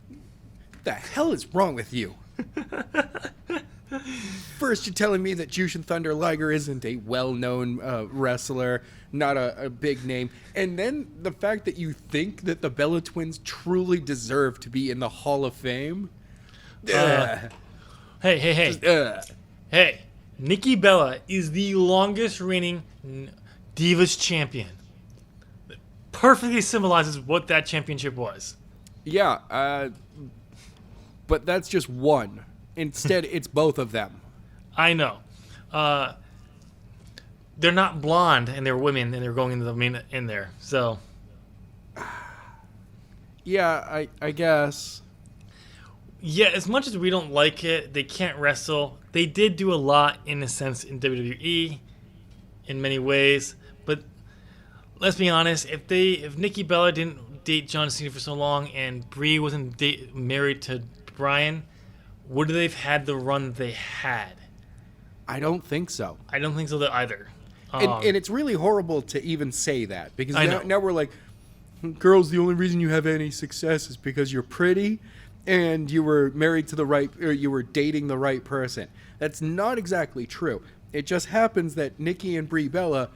What the hell is wrong with you? First, you're telling me that Jushin Thunder Liger isn't a well-known wrestler, not a big name. And then the fact that you think that the Bella Twins truly deserve to be in the Hall of Fame.
Hey. Hey, Nikki Bella is the longest reigning Divas champion. Perfectly symbolizes what that championship was.
Yeah, but that's just one. Instead, it's both of them.
I know. They're not blonde, and they're women, and they're going into the main in there. So,
yeah, I guess.
Yeah, as much as we don't like it, they can't wrestle. They did do a lot, in a sense, in WWE, in many ways. But let's be honest, if Nikki Bella didn't date John Cena for so long, and Brie wasn't married to Bryan, would they have had the run that they had?
I don't think so.
I don't think so either.
And it's really horrible to even say that, because now we're like, girls, the only reason you have any success is because you're pretty and you were married to the right, or you were dating the right person. That's not exactly true. It just happens that Nikki and Brie Bella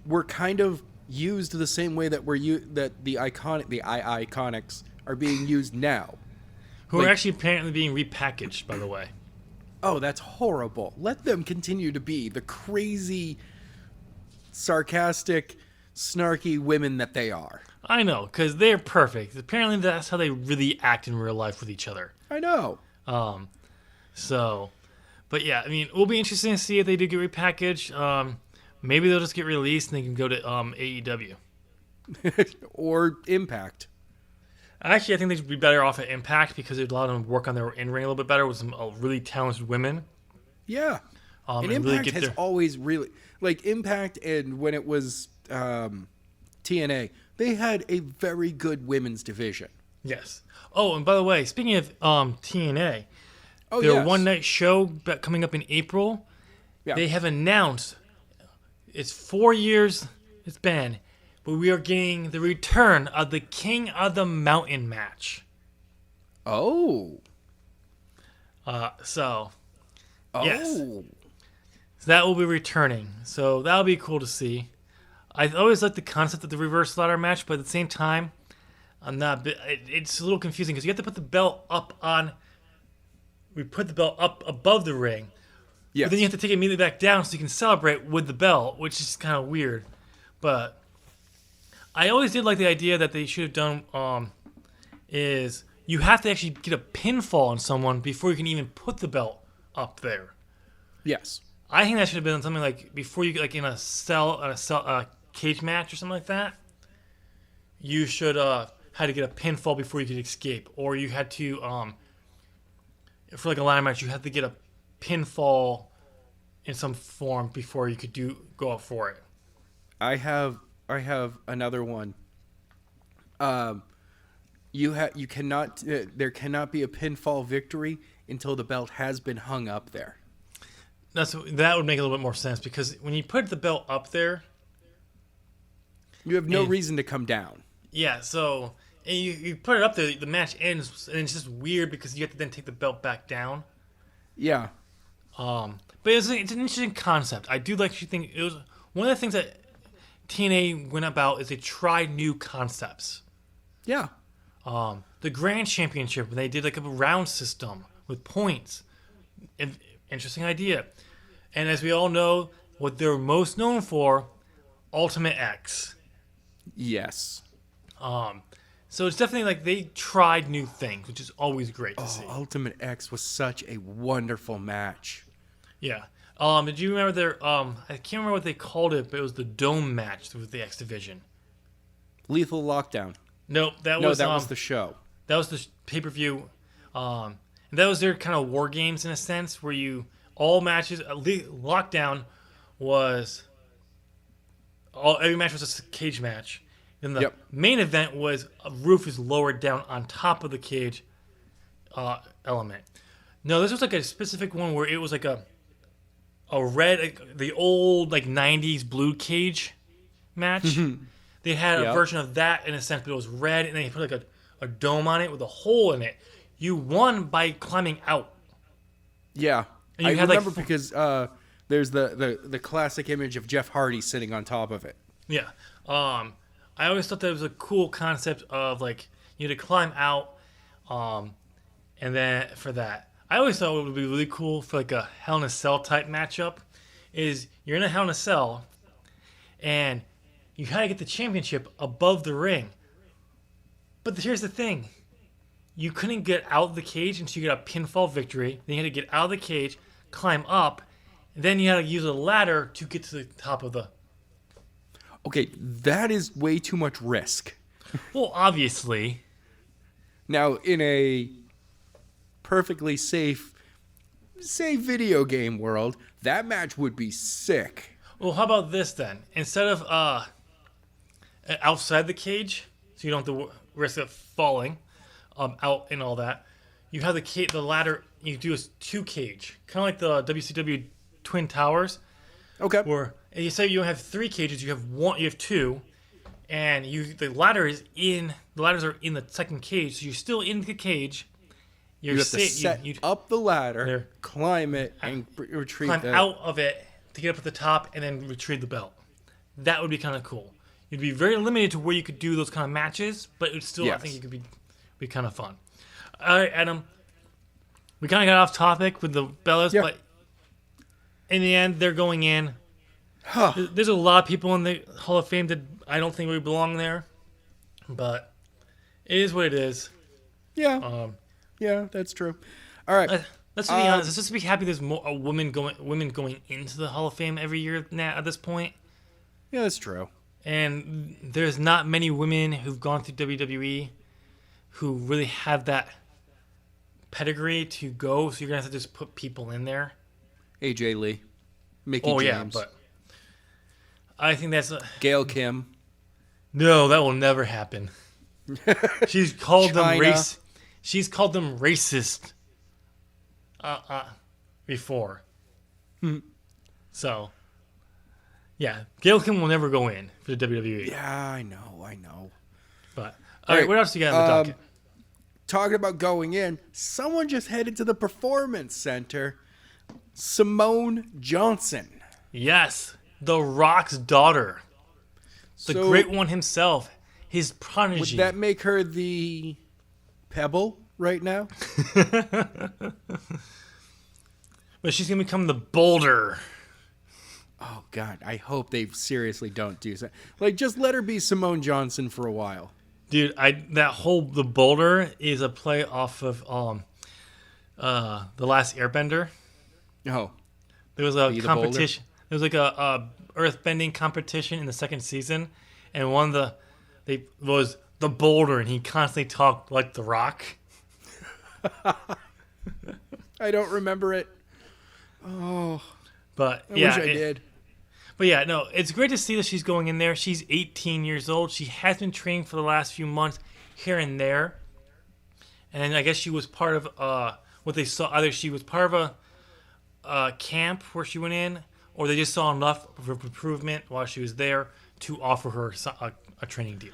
were kind of used the same way that the Iconics are being used now.
Who are actually apparently being repackaged, by the way.
Oh, that's horrible. Let them continue to be the crazy, sarcastic, snarky women that they are.
I know, because they're perfect. Apparently that's how they really act in real life with each other.
I know.
But yeah, I mean, it will be interesting to see if they do get repackaged. Maybe they'll just get released and they can go to AEW.
Or Impact.
Actually, I think they'd be better off at Impact because it'd allow them to work on their in-ring a little bit better with some really talented women.
Yeah. And Impact really has always really... Like, Impact, and when it was TNA, they had a very good women's division.
Yes. Oh, and by the way, speaking of TNA, their one-night show coming up in April, they have announced it's 4 years it's been, but we are getting the return of the King of the Mountain match.
Oh.
Yes. So that will be returning. So that'll be cool to see. I always like the concept of the reverse ladder match, but at the same time, it's a little confusing because you have to put the belt up on. We put the belt up above the ring. Yeah. But then you have to take it immediately back down so you can celebrate with the belt, which is kind of weird. But I always did like the idea that they should have done is you have to actually get a pinfall on someone before you can even put the belt up there.
Yes.
I think that should have been something like before you like in a cage match or something like that. You should had to get a pinfall before you could escape, or you had to for like a ladder match you had to get a pinfall in some form before you could go up for it.
I have another one. You cannot there cannot be a pinfall victory until the belt has been hung up there.
That would make a little bit more sense because when you put the belt up there,
you have no reason to come down.
Yeah, so and you put it up there, the match ends, and it's just weird because you have to then take the belt back down.
Yeah.
But it's an interesting concept. I do think it was one of the things that TNA went about is they tried new concepts.
Yeah.
The Grand Championship, when they did like a round system with points. Interesting idea. And as we all know, what they're most known for, Ultimate X.
Yes.
So it's definitely like they tried new things, which is always great to see.
Ultimate X was such a wonderful match.
Yeah. Did you remember their I can't remember what they called it, but it was the Dome match with the X Division.
Lethal Lockdown.
Nope, that was
the show.
That was the pay-per-view. And that was their kind of war games in a sense, where all matches. Lockdown was every match was a cage match. And the main event was a roof is lowered down on top of the cage element. No, this was like a specific one where it was like a red, the old like 90s blue cage match. They had a version of that in a sense, but it was red, and then you put like a dome on it with a hole in it. You won by climbing out.
Yeah.
And
I
you had
remember because there's the classic image of Jeff Hardy sitting on top of it.
Yeah. I always thought that was a cool concept of like you had to climb out, and then for that, I always thought it would be really cool for like a Hell in a Cell type matchup. Is you're in a Hell in a Cell, and you had to get the championship above the ring. But here's the thing: you couldn't get out of the cage until you got a pinfall victory. Then you had to get out of the cage, climb up, and then you had to use a ladder to get to the top of the.
Okay, that is way too much risk.
Well, obviously.
Now, in a perfectly safe, say, video game world, that match would be sick.
Well, how about this then? Instead of outside the cage, so you don't have to risk of falling out and all that, you have the ladder. You do a 2-cage, kind of like the WCW Twin Towers.
Okay.
Where you say you don't have 3 cages, you have 1, you have 2, and the ladders are in the second cage, so you're still in the cage.
You have to set up the ladder, climb it, and retrieve
climb out of it to get up at the top, and then retrieve the belt. That would be kind of cool. You'd be very limited to where you could do those kind of matches, but it would still, I think, it could be kind of fun. All right, Adam. We kind of got off topic with the Bellas, but in the end, they're going in.
Huh.
There's a lot of people in the Hall of Fame that I don't think we belong there, but it is what it is.
Yeah. Yeah, that's true. All right.
Let's be honest. Let's just be happy there's more women going into the Hall of Fame every year now at this point.
Yeah, that's true.
And there's not many women who've gone through WWE who really have that pedigree to go, so you're going to have to just put people in there.
AJ Lee. Mickey James.
Yeah, but I think that's...
Gail Kim.
No, that will never happen. She's called them race. She's called them racist before. So, yeah, Gail Kim will never go in for the WWE.
Yeah, I know.
But all right, what else you got in the docket?
Talking about going in, someone just headed to the Performance Center. Simone Johnson.
Yes, The Rock's daughter. The great one himself. His prodigy.
Would that make her the Pebble right now?
But she's going to become the Boulder.
Oh, God. I hope they seriously don't do that. Like, just let her be Simone Johnson for a while.
Dude, the Boulder is a play off of The Last Airbender.
Oh.
There was a competition. There was like a earthbending competition in the second season, and they was the Boulder, and he constantly talked like The Rock.
I don't remember it. Oh.
But
I wish I did.
But yeah, no, it's great to see that she's going in there. She's 18 years old. She has been training for the last few months here and there. And I guess she was part of what they saw. Either she was part of a camp where she went in, or they just saw enough of improvement while she was there to offer her a training deal.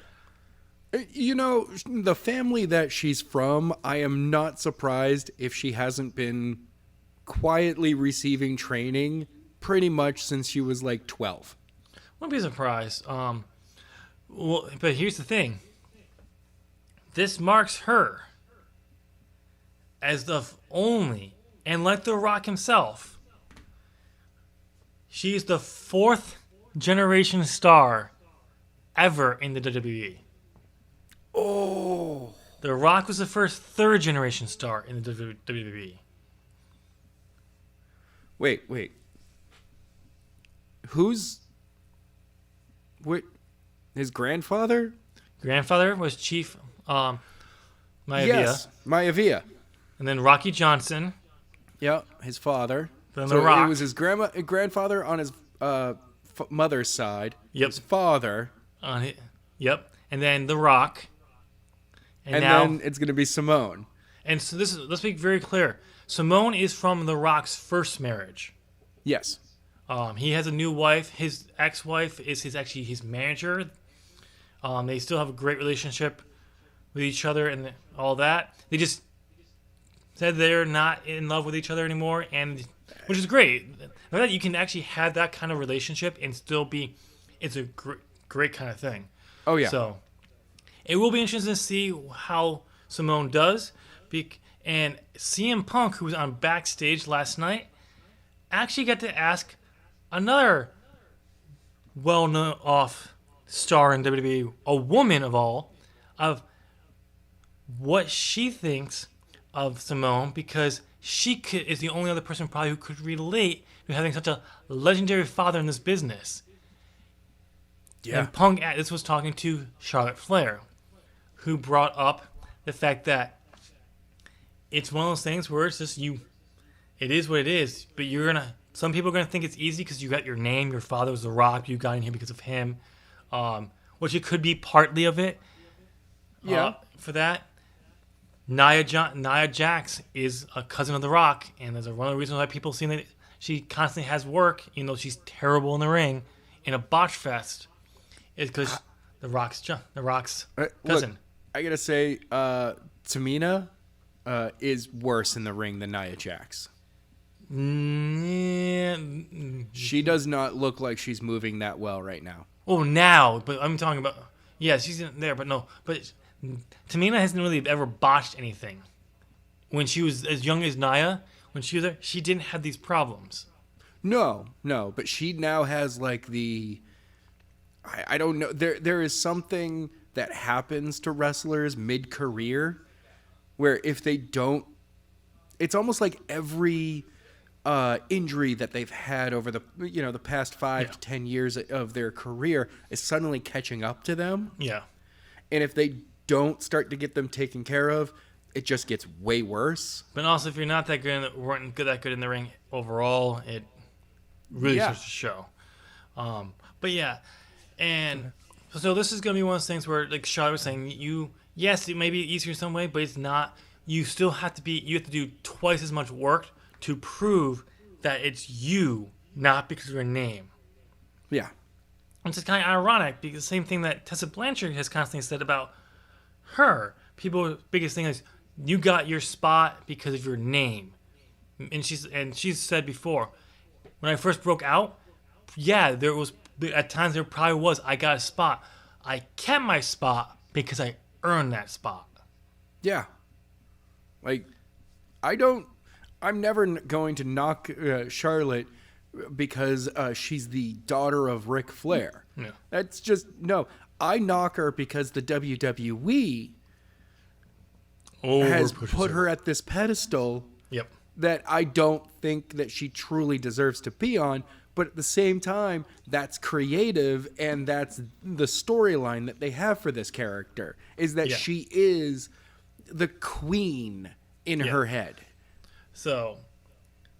You know, the family that she's from, I am not surprised if she hasn't been quietly receiving training pretty much since she was like 12.
Wouldn't be surprised. Well, but here's the thing. This marks her as the only, and like The Rock himself, she's the 4th generation star ever in the WWE.
Oh.
The Rock was the first 3rd generation star in the WWE.
Wait. His grandfather?
Grandfather was Chief Maivia.
Yes, Maivia.
And then Rocky Johnson.
Yep, his father.
Then
so
The Rock.
It was his grandfather on his mother's side.
Yep.
His father.
Yep. And then The Rock.
And now, then it's going to be Simone.
And so let's be very clear. Simone is from The Rock's first marriage.
Yes.
He has a new wife. His ex-wife is his manager. They still have a great relationship with each other and all that. They just said they're not in love with each other anymore, and which is great. That you can actually have that kind of relationship and still be, it's a great kind of thing.
Oh yeah.
So it will be interesting to see how Simone does. And CM Punk, who was on backstage last night, actually got to ask another well-known off star in WWE, a woman of all, of what she thinks of Simone, because is the only other person probably who could relate to having such a legendary father in this business. Yeah. And Punk, this was talking to Charlotte Flair, who brought up the fact that it's one of those things where it's just it is what it is, but some people are gonna think it's easy because you got your name, your father was The Rock, you got in here because of him, which it could be partly of it.
Yeah.
For that, Nia Jax is a cousin of The Rock, and there's one of the reasons why people see that she constantly has work, even though she's terrible in the ring, in a botch fest, is because The Rock's cousin.
Look, I gotta say, Tamina is worse in the ring than Nia Jax. She does not look like she's moving that well right now.
Oh, now, but I'm talking about, yeah, she's in there, but no, but Tamina hasn't really ever botched anything. When she was as young as Nia, when she was there, she didn't have these problems.
No, but she now has like I don't know. There is something that happens to wrestlers mid-career where if they don't, it's almost like every injury that they've had over the past 5 to 10 years of their career is suddenly catching up to them.
Yeah.
And if they don't start to get them taken care of, it just gets way worse.
But also, if you're not that good, weren't that good in the ring overall, it really starts to show. But yeah, and so this is going to be one of those things where, like Charlotte was saying, yes, it may be easier in some way, but it's not. You still have to you have to do twice as much work to prove that it's you, not because of your name.
Yeah.
It's just kind of ironic, because the same thing that Tessa Blanchard has constantly said about her. People's biggest thing is, you got your spot because of your name. And she's said before, when I first broke out, yeah, there was, at times there probably was, I got a spot. I kept my spot because I earned that spot.
Yeah. Like, I'm never going to knock Charlotte because she's the daughter of Ric Flair.
Yeah.
That's just, no. I knock her because the WWE has put her at this pedestal that I don't think that she truly deserves to be on. But at the same time, that's creative, and that's the storyline that they have for this character, is that she is the queen in her head. So,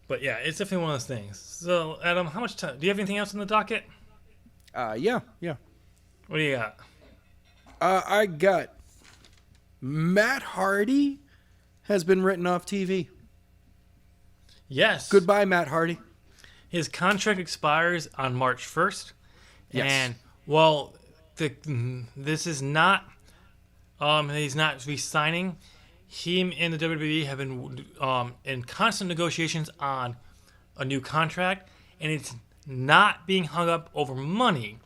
but yeah, it's definitely one of those things. So, Adam, how much time? Do you have anything else in the docket?
Yeah.
What do you got?
I got Matt Hardy has been written off TV.
Yes.
Goodbye, Matt Hardy.
His contract expires on March 1st.
Yes.
And, well, this is not, he's not re-signing. Him and the WWE have been in constant negotiations on a new contract, and it's not being hung up over money.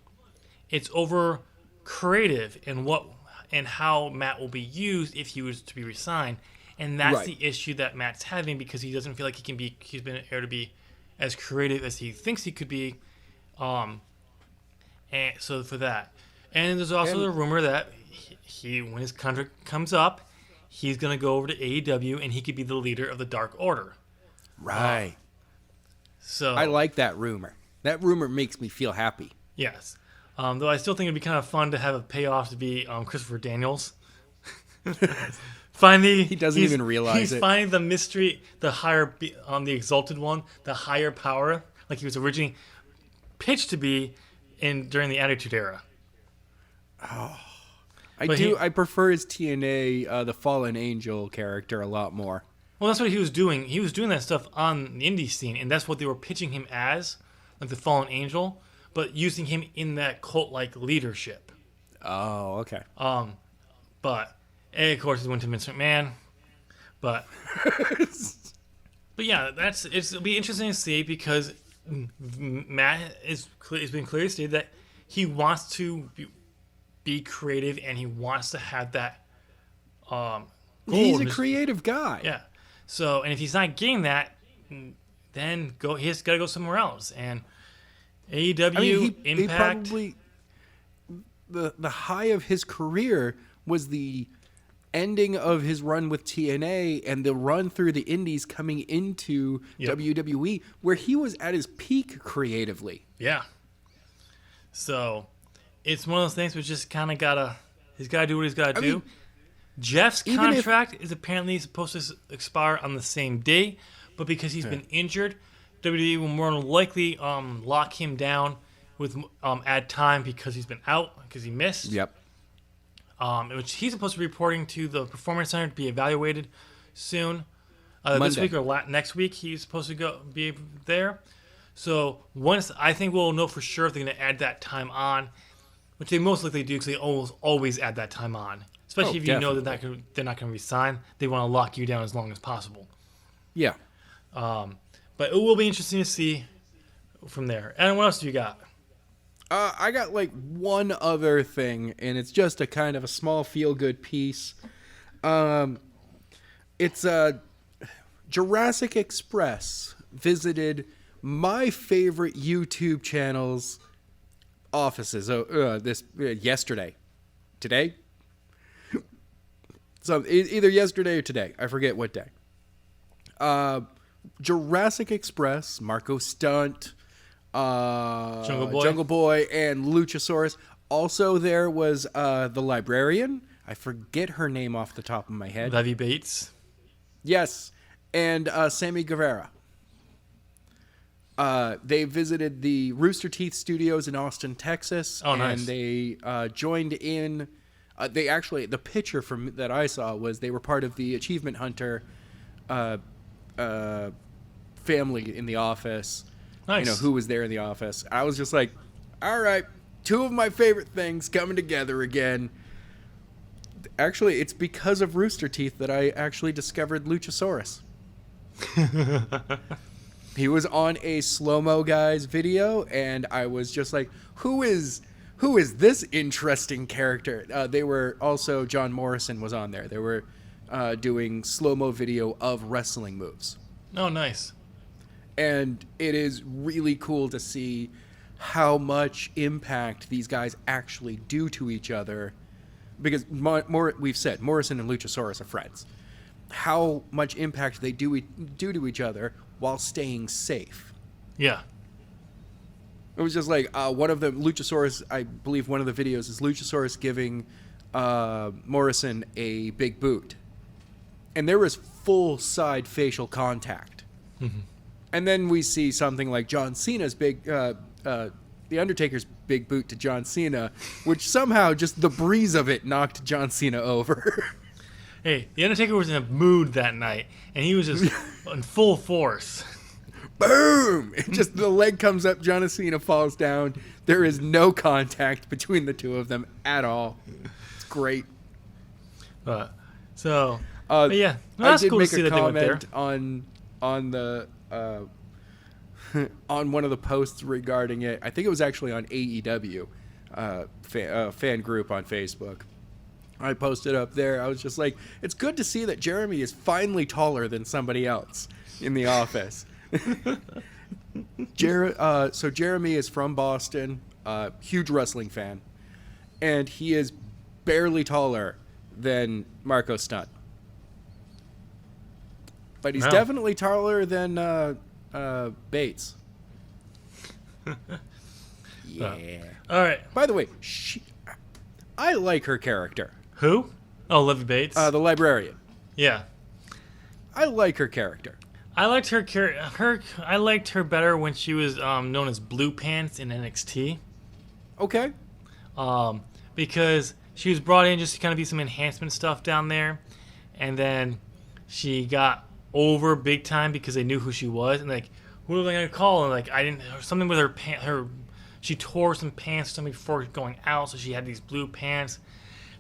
It's over creative and how Matt will be used if he was to be re-signed. And that's the issue that Matt's having, because he doesn't feel like he's been able to be as creative as he thinks he could be. And so for that. And there's also the rumor that he when his contract comes up, he's going to go over to AEW and he could be the leader of the Dark Order.
Right.
So
I like that rumor. That rumor makes me feel happy.
Yes. Though I still think it'd be kind of fun to have a payoff to be Christopher Daniels. He doesn't even realize
he's
finding the mystery, the higher, the exalted one, the higher power, like he was originally pitched to be during the Attitude Era.
Oh, I prefer his TNA, the Fallen Angel character a lot more.
Well, that's what he was doing. He was doing that stuff on the indie scene, and that's what they were pitching him as, like the Fallen Angel, but using him in that cult-like leadership.
Oh, okay.
But. And of course, he went to Vince McMahon. But yeah, it'll be interesting to see because Matt has been clearly stated that he wants to be creative and he wants to have that goal.
He's a creative guy.
Yeah. So, and if he's not getting that, then he has got to go somewhere else. And AEW, Impact.
He probably, the high of his career was the ending of his run with TNA and the run through the indies coming into WWE, where he was at his peak creatively.
Yeah. So it's one of those things where just kind of he's got to do what he's got to do.
Mean,
Jeff's contract is apparently supposed to expire on the same day, but because he's been injured, WWE will more than likely lock him down with add time because he's been out, because he missed.
Yep.
Which he's supposed to be reporting to the Performance Center to be evaluated soon. This week or next week, he's supposed to be there. So once I think we'll know for sure if they're going to add that time on, which they most likely do because they always add that time on. Especially if you know that they're not going to resign. They want to lock you down as long as possible.
Yeah.
But it will be interesting to see from there. And what else do you got?
I got like one other thing, and it's just a kind of a small feel-good piece. It's Jurassic Express visited my favorite YouTube channel's offices yesterday. Today? So either yesterday or today. I forget what day. Jurassic Express, Marco Stunt, Jungle Boy, and Luchasaurus. Also, there was the librarian. I forget her name off the top of my head.
Levy Bates.
Yes, and Sammy Guevara. They visited the Rooster Teeth Studios in Austin, Texas.
Oh, nice.
And they joined in. They actually, the picture that I saw was they were part of the Achievement Hunter family in the office.
Nice.
You know, who was there in the office. I was just like, all right, two of my favorite things coming together again. Actually, it's because of Rooster Teeth that I actually discovered Luchasaurus. He was on a Slow-Mo Guys video, and I was just like, who is this interesting character? They were also, John Morrison was on there. They were doing slow-mo video of wrestling moves.
Oh, nice.
And it is really cool to see how much impact these guys actually do to each other. Because we've said, Morrison and Luchasaurus are friends. How much impact they do to each other while staying safe.
Yeah.
It was just like one of them, Luchasaurus, I believe one of the videos is Luchasaurus giving Morrison a big boot. And there was full side facial contact.
Mm-hmm.
And then we see something like John Cena's The Undertaker's big boot to John Cena, which somehow just the breeze of it knocked John Cena over.
Hey, The Undertaker was in a mood that night, and he was just in full force.
Boom! Just the leg comes up, John Cena falls down. There is no contact between the two of them at all. It's great.
But yeah, that's
I did
cool
make
to see
a
that
comment
they went
on the on one of the posts regarding it. I think it was actually on AEW fan group on Facebook. I posted up there. I was just like, it's good to see that Jeremy is finally taller than somebody else in the office. So Jeremy is from Boston, huge wrestling fan, and he is barely taller than Marco Stunt. But he's definitely taller than Bates. Yeah.
All right.
By the way, I like her character.
Who? Oh, Levy Bates.
The librarian.
Yeah.
I like her character.
I liked I liked her better when she was known as Blue Pants in NXT.
Okay.
Because she was brought in just to kind of be some enhancement stuff down there, and then she got over big time because they knew who she was, and like, who are they gonna call? And like, I didn't something with her she tore some pants or something before going out, so she had these blue pants.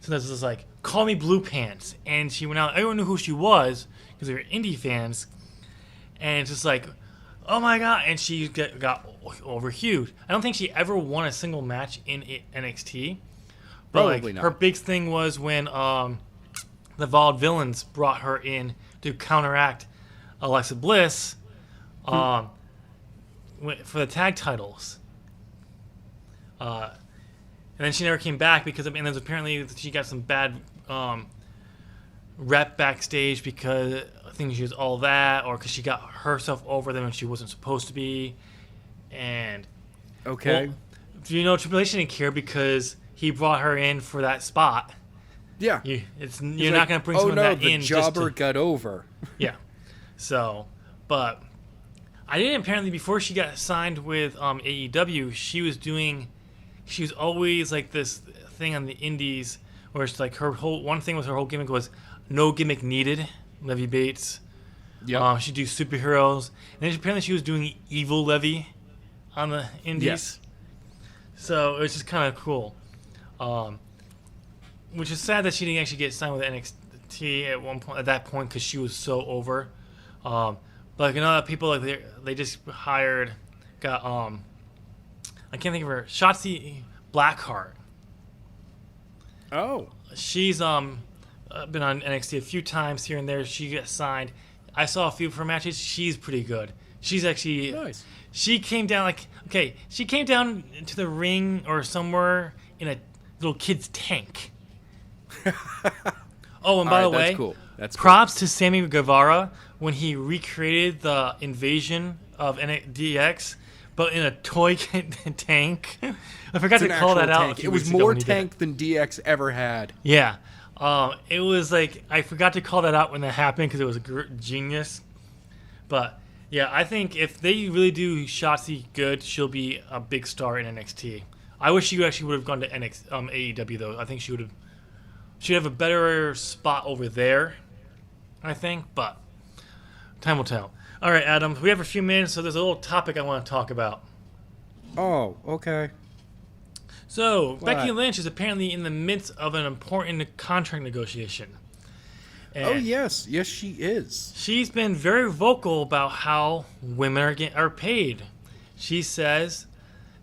So this was like, call me Blue Pants, and she went out. Everyone knew who she was because they're indie fans, and it's just like, oh my god! And she got over huge. I don't think she ever won a single match in NXT. But
Probably not.
Her big thing was when the Vaudevillains brought her in to counteract Alexa Bliss for the tag titles. And then she never came back because apparently she got some bad rep backstage because I think she was all that, or because she got herself over them when she wasn't supposed to be. And
okay,
well, Triple H didn't care because he brought her in for that spot.
Yeah,
you're not going to bring someone that in.
The jobber got over.
Yeah, so, but I didn't apparently before she got signed with AEW, she was always like this thing on the indies where it's like her whole gimmick was no gimmick needed. Levy Bates.
Yeah.
She'd do superheroes, and then apparently she was doing evil Levy on the indies.
Yes.
So it was just kind of cool. Which is sad that she didn't actually get signed with NXT at that point because she was so over. But like people like they just hired I can't think of her, Shotzi Blackheart.
Oh.
She's been on NXT a few times here and there. She got signed. I saw a few of her matches. She's pretty good. She's actually
nice.
She came down she came down to the ring or somewhere in a little kid's tank. Oh, and by the way,
that's
props to Sammy Guevara when he recreated the invasion of DX, but in a toy tank. I forgot to call that out.
It was more tank than DX ever had.
Yeah. It was like, I forgot to call that out when that happened because it was genius. But yeah, I think if they really do Shotzi good, she'll be a big star in NXT. I wish she actually would have gone to AEW though. I think she'd have a better spot over there, I think, but time will tell. All right, Adam, we have a few minutes, so there's a little topic I want to talk about.
Oh, okay.
So, what? Becky Lynch is apparently in the midst of an important contract negotiation.
And yes, she is.
She's been very vocal about how women are paid. She says,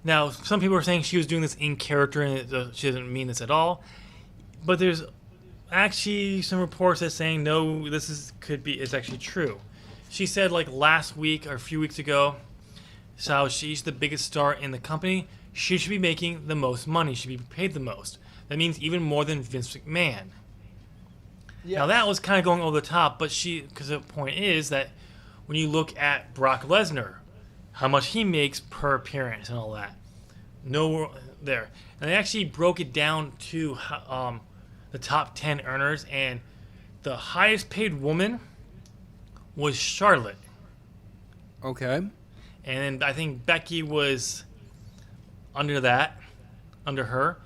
now some people are saying she was doing this in character and she doesn't mean this at all. But there's actually some reports that saying no, it's actually true. She said like last week or a few weeks ago, so she's the biggest star in the company. She should be making the most money. She should be paid the most. That means even more than Vince McMahon. Yes. Now that was kind of going over the top, but because the point is that when you look at Brock Lesnar, how much he makes per appearance and all that, no there. And they actually broke it down to the top 10 earners, and the highest paid woman was Charlotte.
Okay.
And I think Becky was under her.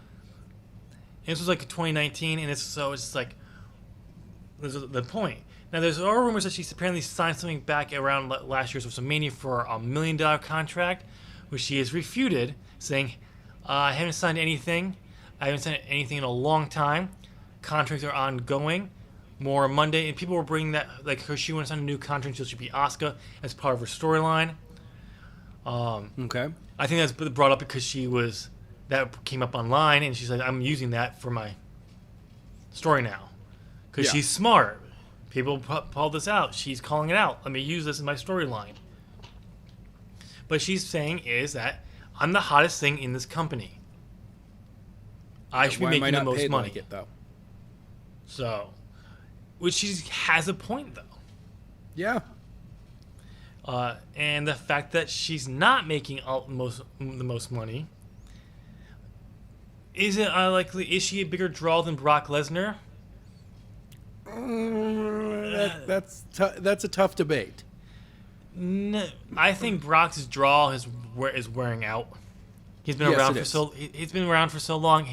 And this was like 2019, and it's like this is the point. Now there's other rumors that she's apparently signed something back around last year's WrestleMania for $1 million contract, which she has refuted, saying, I haven't signed anything. I haven't signed anything in a long time. Contracts are ongoing. More Monday, and people were bringing that like she wants on a new contract, so she should be Asuka as part of her storyline.
Okay.
I think that's brought up because that came up online, and she's like, I'm using that for my story now because she's smart. People called this out. She's calling it out. Let me use this in my storyline. But she's saying is that I'm the hottest thing in this company. I should be making the most money.
Like it, though?
So, which she has a point, though.
Yeah.
And the fact that she's not making the most money, is she a bigger draw than Brock Lesnar?
That's a tough debate.
No, I think Brock's draw is wearing out. He's been around for he's been around for so long.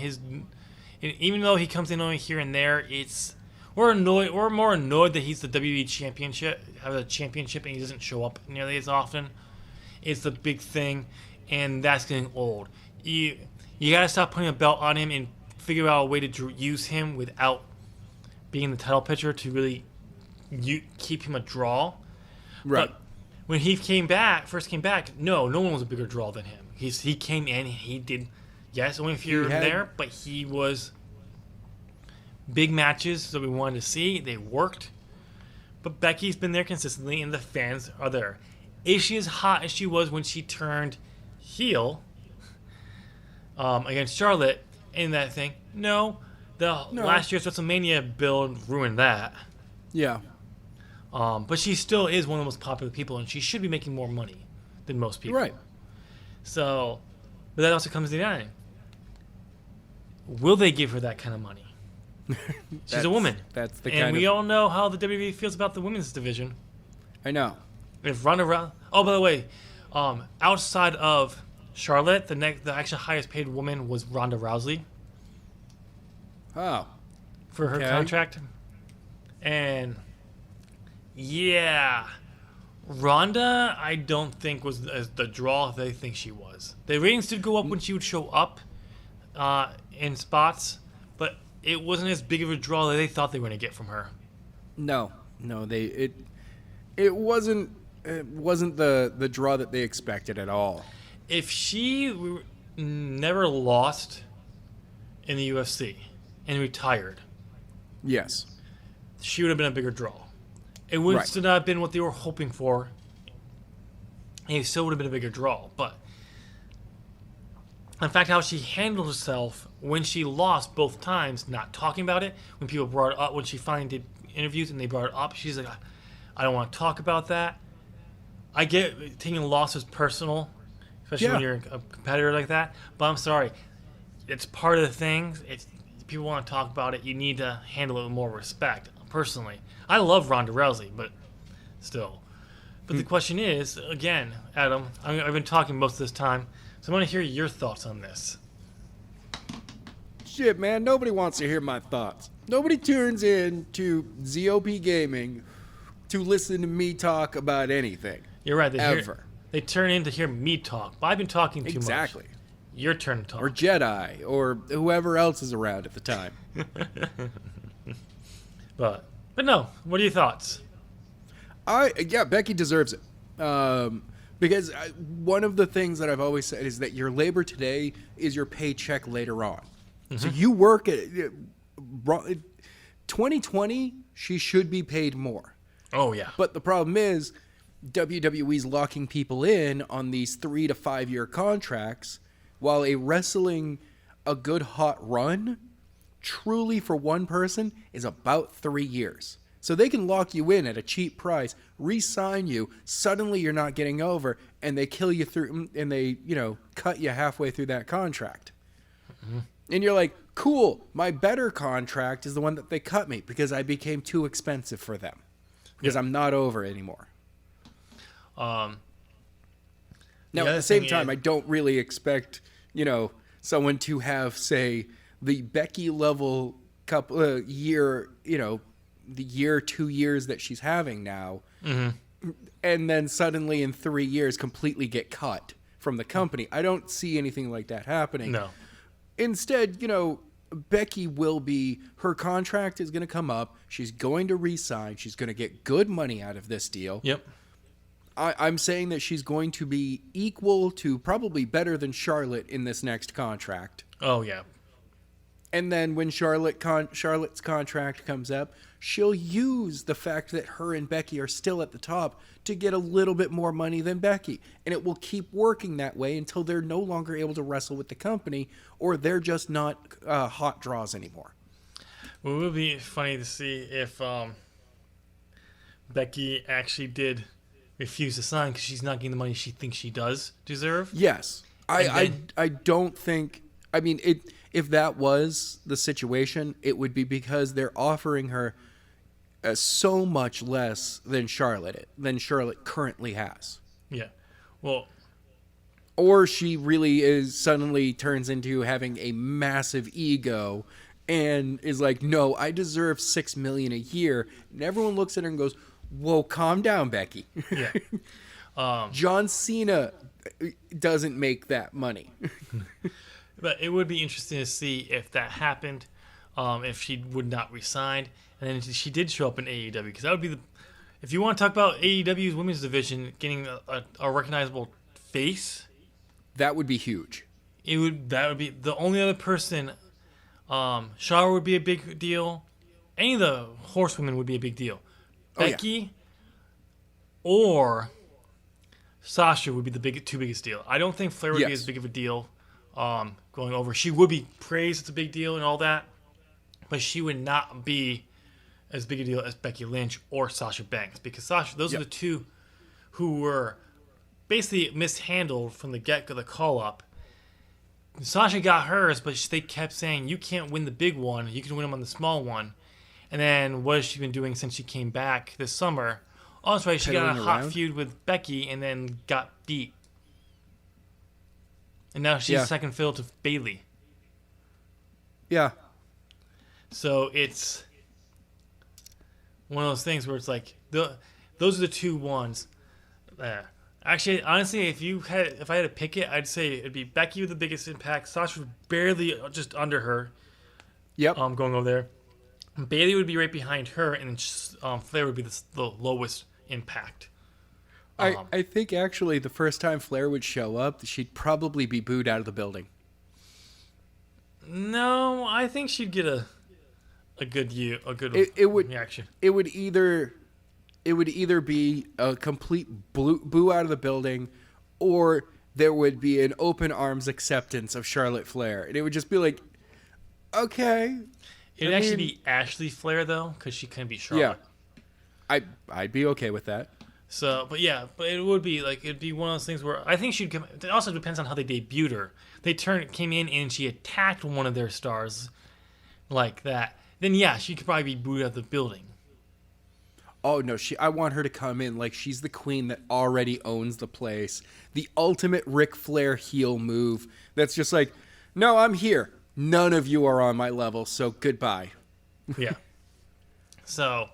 Even though he comes in only here and there, we're more annoyed that he's the WWE championship, have a championship, and he doesn't show up nearly as often. It's the big thing, and that's getting old. You gotta stop putting a belt on him and figure out a way to use him without being the title picture to really you keep him a draw.
Right.
But when he first came back, no one was a bigger draw than him. He came in, he did, yes, only if you're there, but he was big matches that we wanted to see. They worked. But Becky's been there consistently, and the fans are there. Is she as hot as she was when she turned heel against Charlotte in that thing? No. Last year's WrestleMania build ruined that.
Yeah.
But she still is one of the most popular people, and she should be making more money than most people.
Right.
So, but that also comes to the end. Will they give her that kind of money? She's a woman.
That's the
and we all know how the WWE feels about the women's division.
I know.
If Ronda Rousey... Oh, by the way, outside of Charlotte, the actual highest paid woman was Ronda Rousey.
Oh.
For her contract. And... yeah, Ronda, I don't think was as the draw they think she was. The ratings did go up when she would show up in spots, but it wasn't as big of a draw that they thought they were going to get from her.
No, it wasn't the draw that they expected at all.
If she never lost in the UFC and retired,
yes,
she would have been a bigger draw. It would still not have been what they were hoping for. And it still would have been a bigger draw. But in fact, how she handled herself when she lost both times, not talking about it, when people brought it up, when she finally did interviews and they brought it up, she's like, I don't want to talk about that. I get taking losses personal, especially when you're a competitor like that. But I'm sorry. It's part of the thing. People want to talk about it. You need to handle it with more respect. Personally, I love Ronda Rousey, but still. But the question is, again, Adam, I've been talking most of this time, so I want to hear your thoughts on this.
Shit, man, nobody wants to hear my thoughts. Nobody tunes in to ZOP Gaming to listen to me talk about anything.
You're right.
They
turn in to hear me talk, but I've been talking too much.
Exactly.
Your turn to talk.
Or Jedi, or whoever else is around at the time.
But no, what are your thoughts?
Becky deserves it. Because one of the things that I've always said is that your labor today is your paycheck later on. Mm-hmm. So you work at 2020, she should be paid more.
Oh, yeah.
But the problem is WWE's locking people in on these 3 to 5 year contracts, while a good hot run truly for one person is about 3 years. So they can lock you in at a cheap price, re-sign you, suddenly you're not getting over, and they kill you through, and they, cut you halfway through that contract. Mm-hmm. And you're like, cool, my better contract is the one that they cut me because I became too expensive for them. Because I'm not over anymore. Now, at the same time, I don't really expect, someone to have, say, the Becky level year, the year, 2 years that she's having now, mm-hmm. and then suddenly in 3 years completely get cut from the company. I don't see anything like that happening.
No.
Instead, Becky her contract is going to come up. She's going to re-sign. She's going to get good money out of this deal.
Yep.
I'm saying that she's going to be equal to, probably better than Charlotte in this next contract.
Oh, yeah.
And then when Charlotte's contract comes up, she'll use the fact that her and Becky are still at the top to get a little bit more money than Becky. And it will keep working that way until they're no longer able to wrestle with the company, or they're just not hot draws anymore.
Well, it would be funny to see if Becky actually did refuse to sign because she's not getting the money she thinks she does deserve.
Yes. I don't think... I mean, if that was the situation, it would be because they're offering her so much less than Charlotte currently has.
Yeah. Well...
Or she really suddenly turns into having a massive ego and is like, no, I deserve $6 million a year. And everyone looks at her and goes, whoa, calm down, Becky.
Yeah.
John Cena doesn't make that money.
But it would be interesting to see if that happened. if she would not resign. And then she did show up in AEW because that would be the. If you want to talk about AEW's women's division getting a recognizable face,
that would be huge.
That would be the only other person. Charlotte would be a big deal. Any of the horsewomen would be a big deal. Becky or Sasha would be the two biggest deal. I don't think Flair would be as big of a deal going over. She would be praised as a big deal and all that, but she would not be as big a deal as Becky Lynch or Sasha Banks because those are the two who were basically mishandled from the get-go, the call-up. Sasha got hers, but they kept saying, you can't win the big one. You can win them on the small one. And then what has she been doing since she came back this summer? Oh, that's right. She got a hot feud with Becky and then got beat. And now she's second fiddle to Bayley.
Yeah.
So it's one of those things where it's like, those are the two ones. Actually, honestly, if I had to pick it, I'd say it'd be Becky with the biggest impact. Sasha was barely just under her.
Yep.
Going over there. Bayley would be right behind her, and Flair would be the lowest impact.
I think actually the first time Flair would show up, she'd probably be booed out of the building.
No, I think she'd get a good reaction.
It would either be a complete boo out of the building, or there would be an open arms acceptance of Charlotte Flair, and it would just be like, okay.
It'd actually be Ashley Flair though, because she couldn't be Charlotte.
Yeah, I'd be okay with that.
So, but it would be it'd be one of those things where I think she'd come. It also depends on how they debuted her. They came in and she attacked one of their stars, like that. Then she could probably be booed out of the building.
Oh no, I want her to come in like she's the queen that already owns the place. The ultimate Ric Flair heel move. That's just like, no, I'm here. None of you are on my level, so goodbye.
Yeah. So,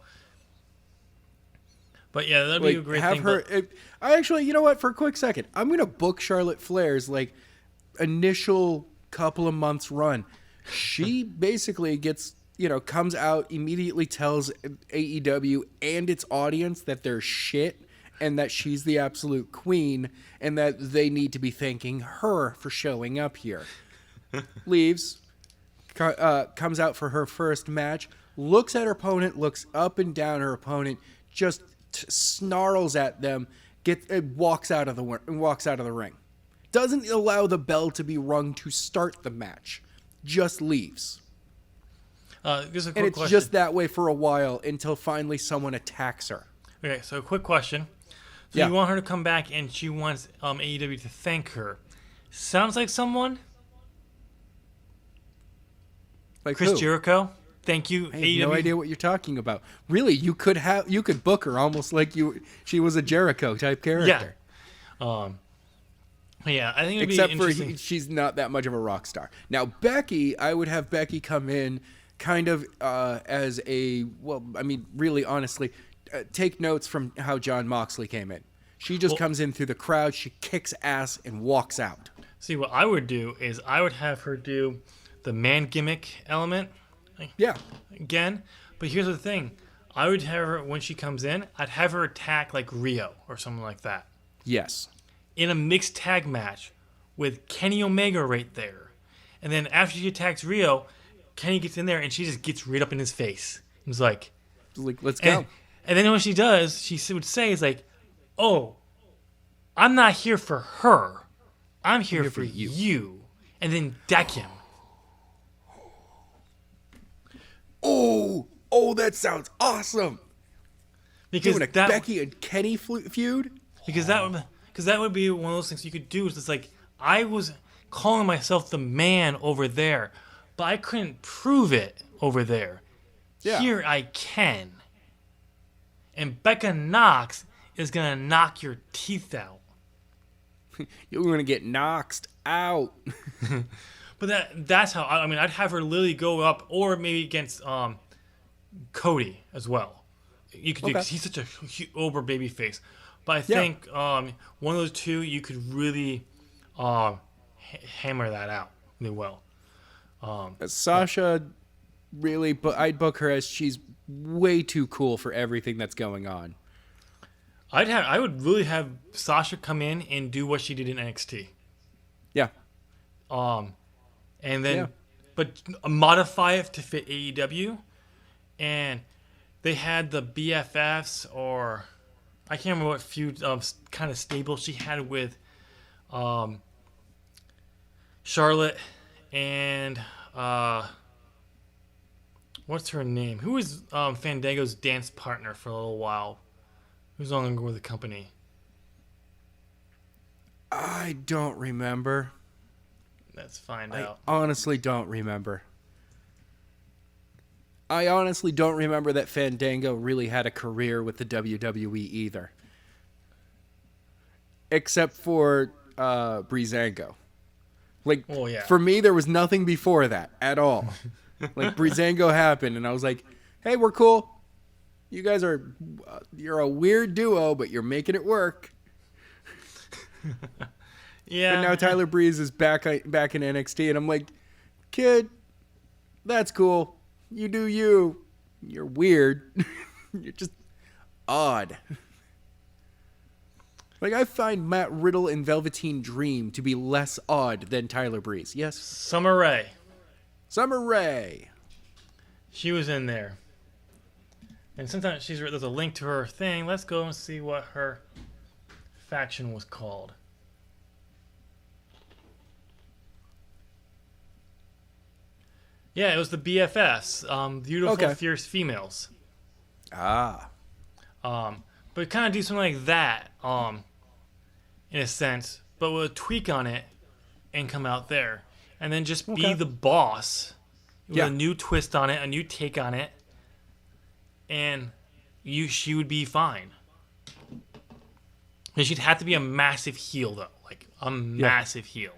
but that'd be a great thing.
I actually, you know what? For a quick second, I'm gonna book Charlotte Flair's initial couple of months run. She basically gets, comes out, immediately tells AEW and its audience that they're shit and that she's the absolute queen and that they need to be thanking her for showing up here. Leaves, comes out for her first match, looks at her opponent, looks up and down her opponent, just snarls at them, walks out of the ring. Doesn't allow the bell to be rung to start the match. Just leaves.
Just a quick
and it's
question.
Just that way for a while until finally someone attacks her.
Okay, so a quick question. So you want her to come back and she wants AEW to thank her. Sounds like someone?
Like
Chris
who?
Jericho? Thank you,
I have
AEW.
no idea what you're talking about. Really, you could book her almost like she was a Jericho type character.
Yeah. I think it'd
except
be
for
interesting.
She's not that much of a rock star. Now Becky, I would have Becky come in kind of as really honestly, take notes from how Jon Moxley came in. She just comes in through the crowd, she kicks ass and walks out.
See, what I would do is I would have her do the man gimmick element.
Yeah.
Again. But here's the thing. I would have her, when she comes in, I'd have her attack like Rio or something like that.
Yes.
In a mixed tag match with Kenny Omega right there. And then after she attacks Rio, Kenny gets in there and she just gets right up in his face. He's like,
let's go.
And then what she does, she would say is like, oh, I'm not here for her. I'm here for you. And then deck him.
Oh, that sounds awesome.
Because
doing a Becky and Kenny feud?
Because that would be one of those things you could do. It's like, I was calling myself the man over there, but I couldn't prove it over there. Yeah. Here I can. And Becca Knox is going to knock your teeth out.
You're going to get knocked out.
But that's how, I'd have her literally go up, or maybe against Cody as well. You could do, because he's such a over baby face. But I think one of those two, you could really hammer that out really well.
Sasha really, but I'd book her as she's way too cool for everything that's going on.
I would really have Sasha come in and do what she did in NXT.
Yeah.
And then, but modify it to fit AEW. And they had the BFFs, or I can't remember what feud kind of stable she had with Charlotte and what's her name? Who was Fandango's dance partner for a little while? Who's no longer with the company?
I don't remember.
Let's find out.
I honestly don't remember. I honestly don't remember that Fandango really had a career with the WWE either. Except for Breezango. Like, for me, there was nothing before that at all. Like, Breezango happened, and I was like, hey, we're cool. You guys you're a weird duo, but you're making it work.
Yeah.
But now Tyler Breeze is back in NXT, and I'm like, kid, that's cool. You do you. You're weird. You're just odd. Like, I find Matt Riddle in Velveteen Dream to be less odd than Tyler Breeze. Yes?
Summer Rae.
Summer Rae.
She was in there. And sometimes there's a link to her thing. Let's go and see what her faction was called. Yeah, it was the BFFs. Beautiful, Fierce Females.
Ah.
But kind of do something like that, in a sense, but with a tweak on it and come out there. And then just be the boss with a new twist on it, a new take on it. And she would be fine. And she'd have to be a massive heel, though. Like, a massive heel.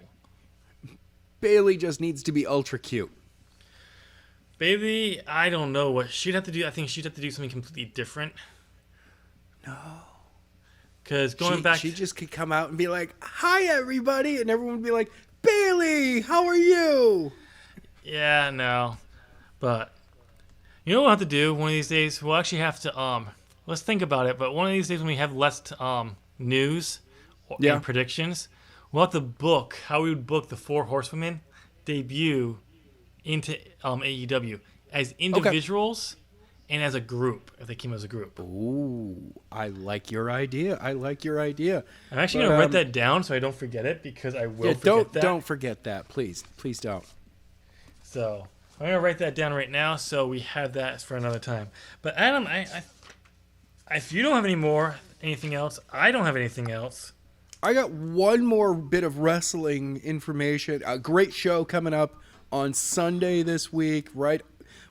Bayley just needs to be ultra cute.
Bayley, I don't know what she'd have to do. I think she'd have to do something completely different.
No.
Because
she just could come out and be like, hi, everybody. And everyone would be like, Bayley, how are you?
Yeah, no. But you know what we'll have to do one of these days? We'll actually have to, let's think about it. But one of these days when we have less news and predictions, we'll have to book how we would book the Four Horsewomen debut into AEW as individuals and as a group, if they came as a group.
Ooh, I like your idea. I'm actually
going to write that down so I don't forget it, because I will forget that. Don't forget
that, please. Please don't.
So I'm going to write that down right now so we have that for another time. But Adam, if you don't have anything else, I don't have anything else.
I got one more bit of wrestling information. A great show coming up on Sunday this week, right?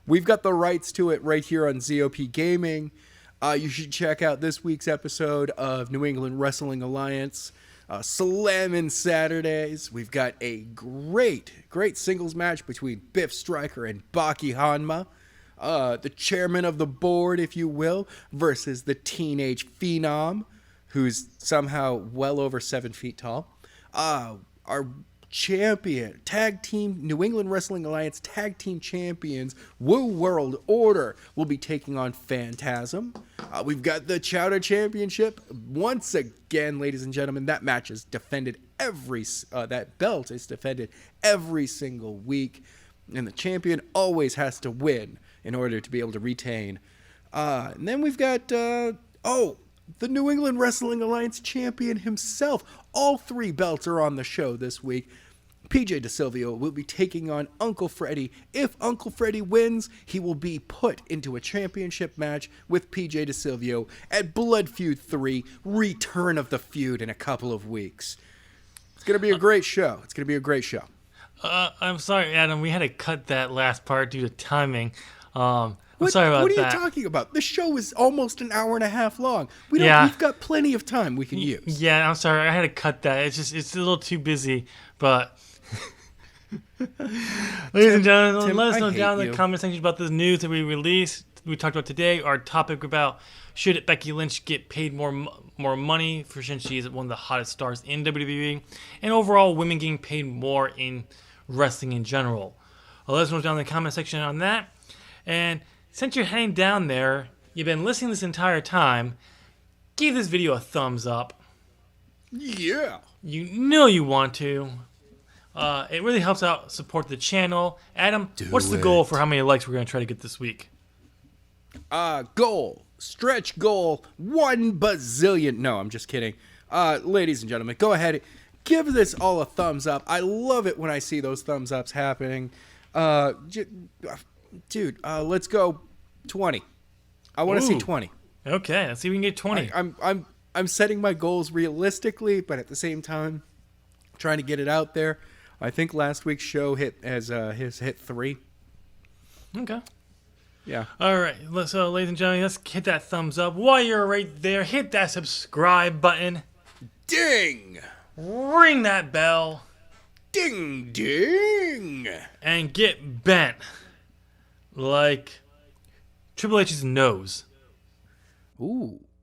We've got the rights to it right here on ZOP Gaming. You should check out this week's episode of New England Wrestling Alliance. Slammin' Saturdays. We've got a great singles match between Biff Stryker and Baki Hanma. The chairman of the board, if you will, versus the teenage phenom, who's somehow well over 7 feet tall. Our champion, tag team, New England Wrestling Alliance tag team champions, Woo World Order, will be taking on Phantasm. We've got the Chowder Championship. Once again, ladies and gentlemen, that match is defended that belt is defended every single week. And the champion always has to win in order to be able to retain. And then we've got, the New England Wrestling Alliance champion himself. All 3 belts are on the show this week. PJ DeSilvio will be taking on Uncle Freddy. If Uncle Freddy wins, he will be put into a championship match with PJ DeSilvio at Blood Feud 3, Return of the Feud, in a couple of weeks. It's going to be a great show. I'm
sorry, Adam. We had to cut that last part due to timing. I'm sorry about that.
What are you talking about? The show is almost an hour and a half long. We've got plenty of time we can use.
Yeah, I'm sorry. I had to cut that. It's a little too busy, but ladies and gentlemen,
Tim,
let us know down in the comment section about the news that we released. We talked about today. Our topic about should Becky Lynch get paid more money since she is one of the hottest stars in WWE, and overall women getting paid more in wrestling in general. Let us know down in the comment section on that. And since you're heading down there, you've been listening this entire time, give this video a thumbs up.
Yeah.
You know you want to. It really helps out support the channel. Adam, what's the goal for how many likes we're going to try to get this week?
Stretch goal, 1 bazillion. No, I'm just kidding. Ladies and gentlemen, go ahead. Give this all a thumbs up. I love it when I see those thumbs ups happening. Dude, let's go 20. I want to see 20.
Okay, let's see if we can get 20.
I'm setting my goals realistically, but at the same time, trying to get it out there. I think last week's show hit 3.
Okay.
Yeah.
All right. So, ladies and gentlemen, let's hit that thumbs up. While you're right there, hit that subscribe button.
Ding!
Ring that bell.
Ding, ding!
And get bent like Triple H's nose.
Ooh.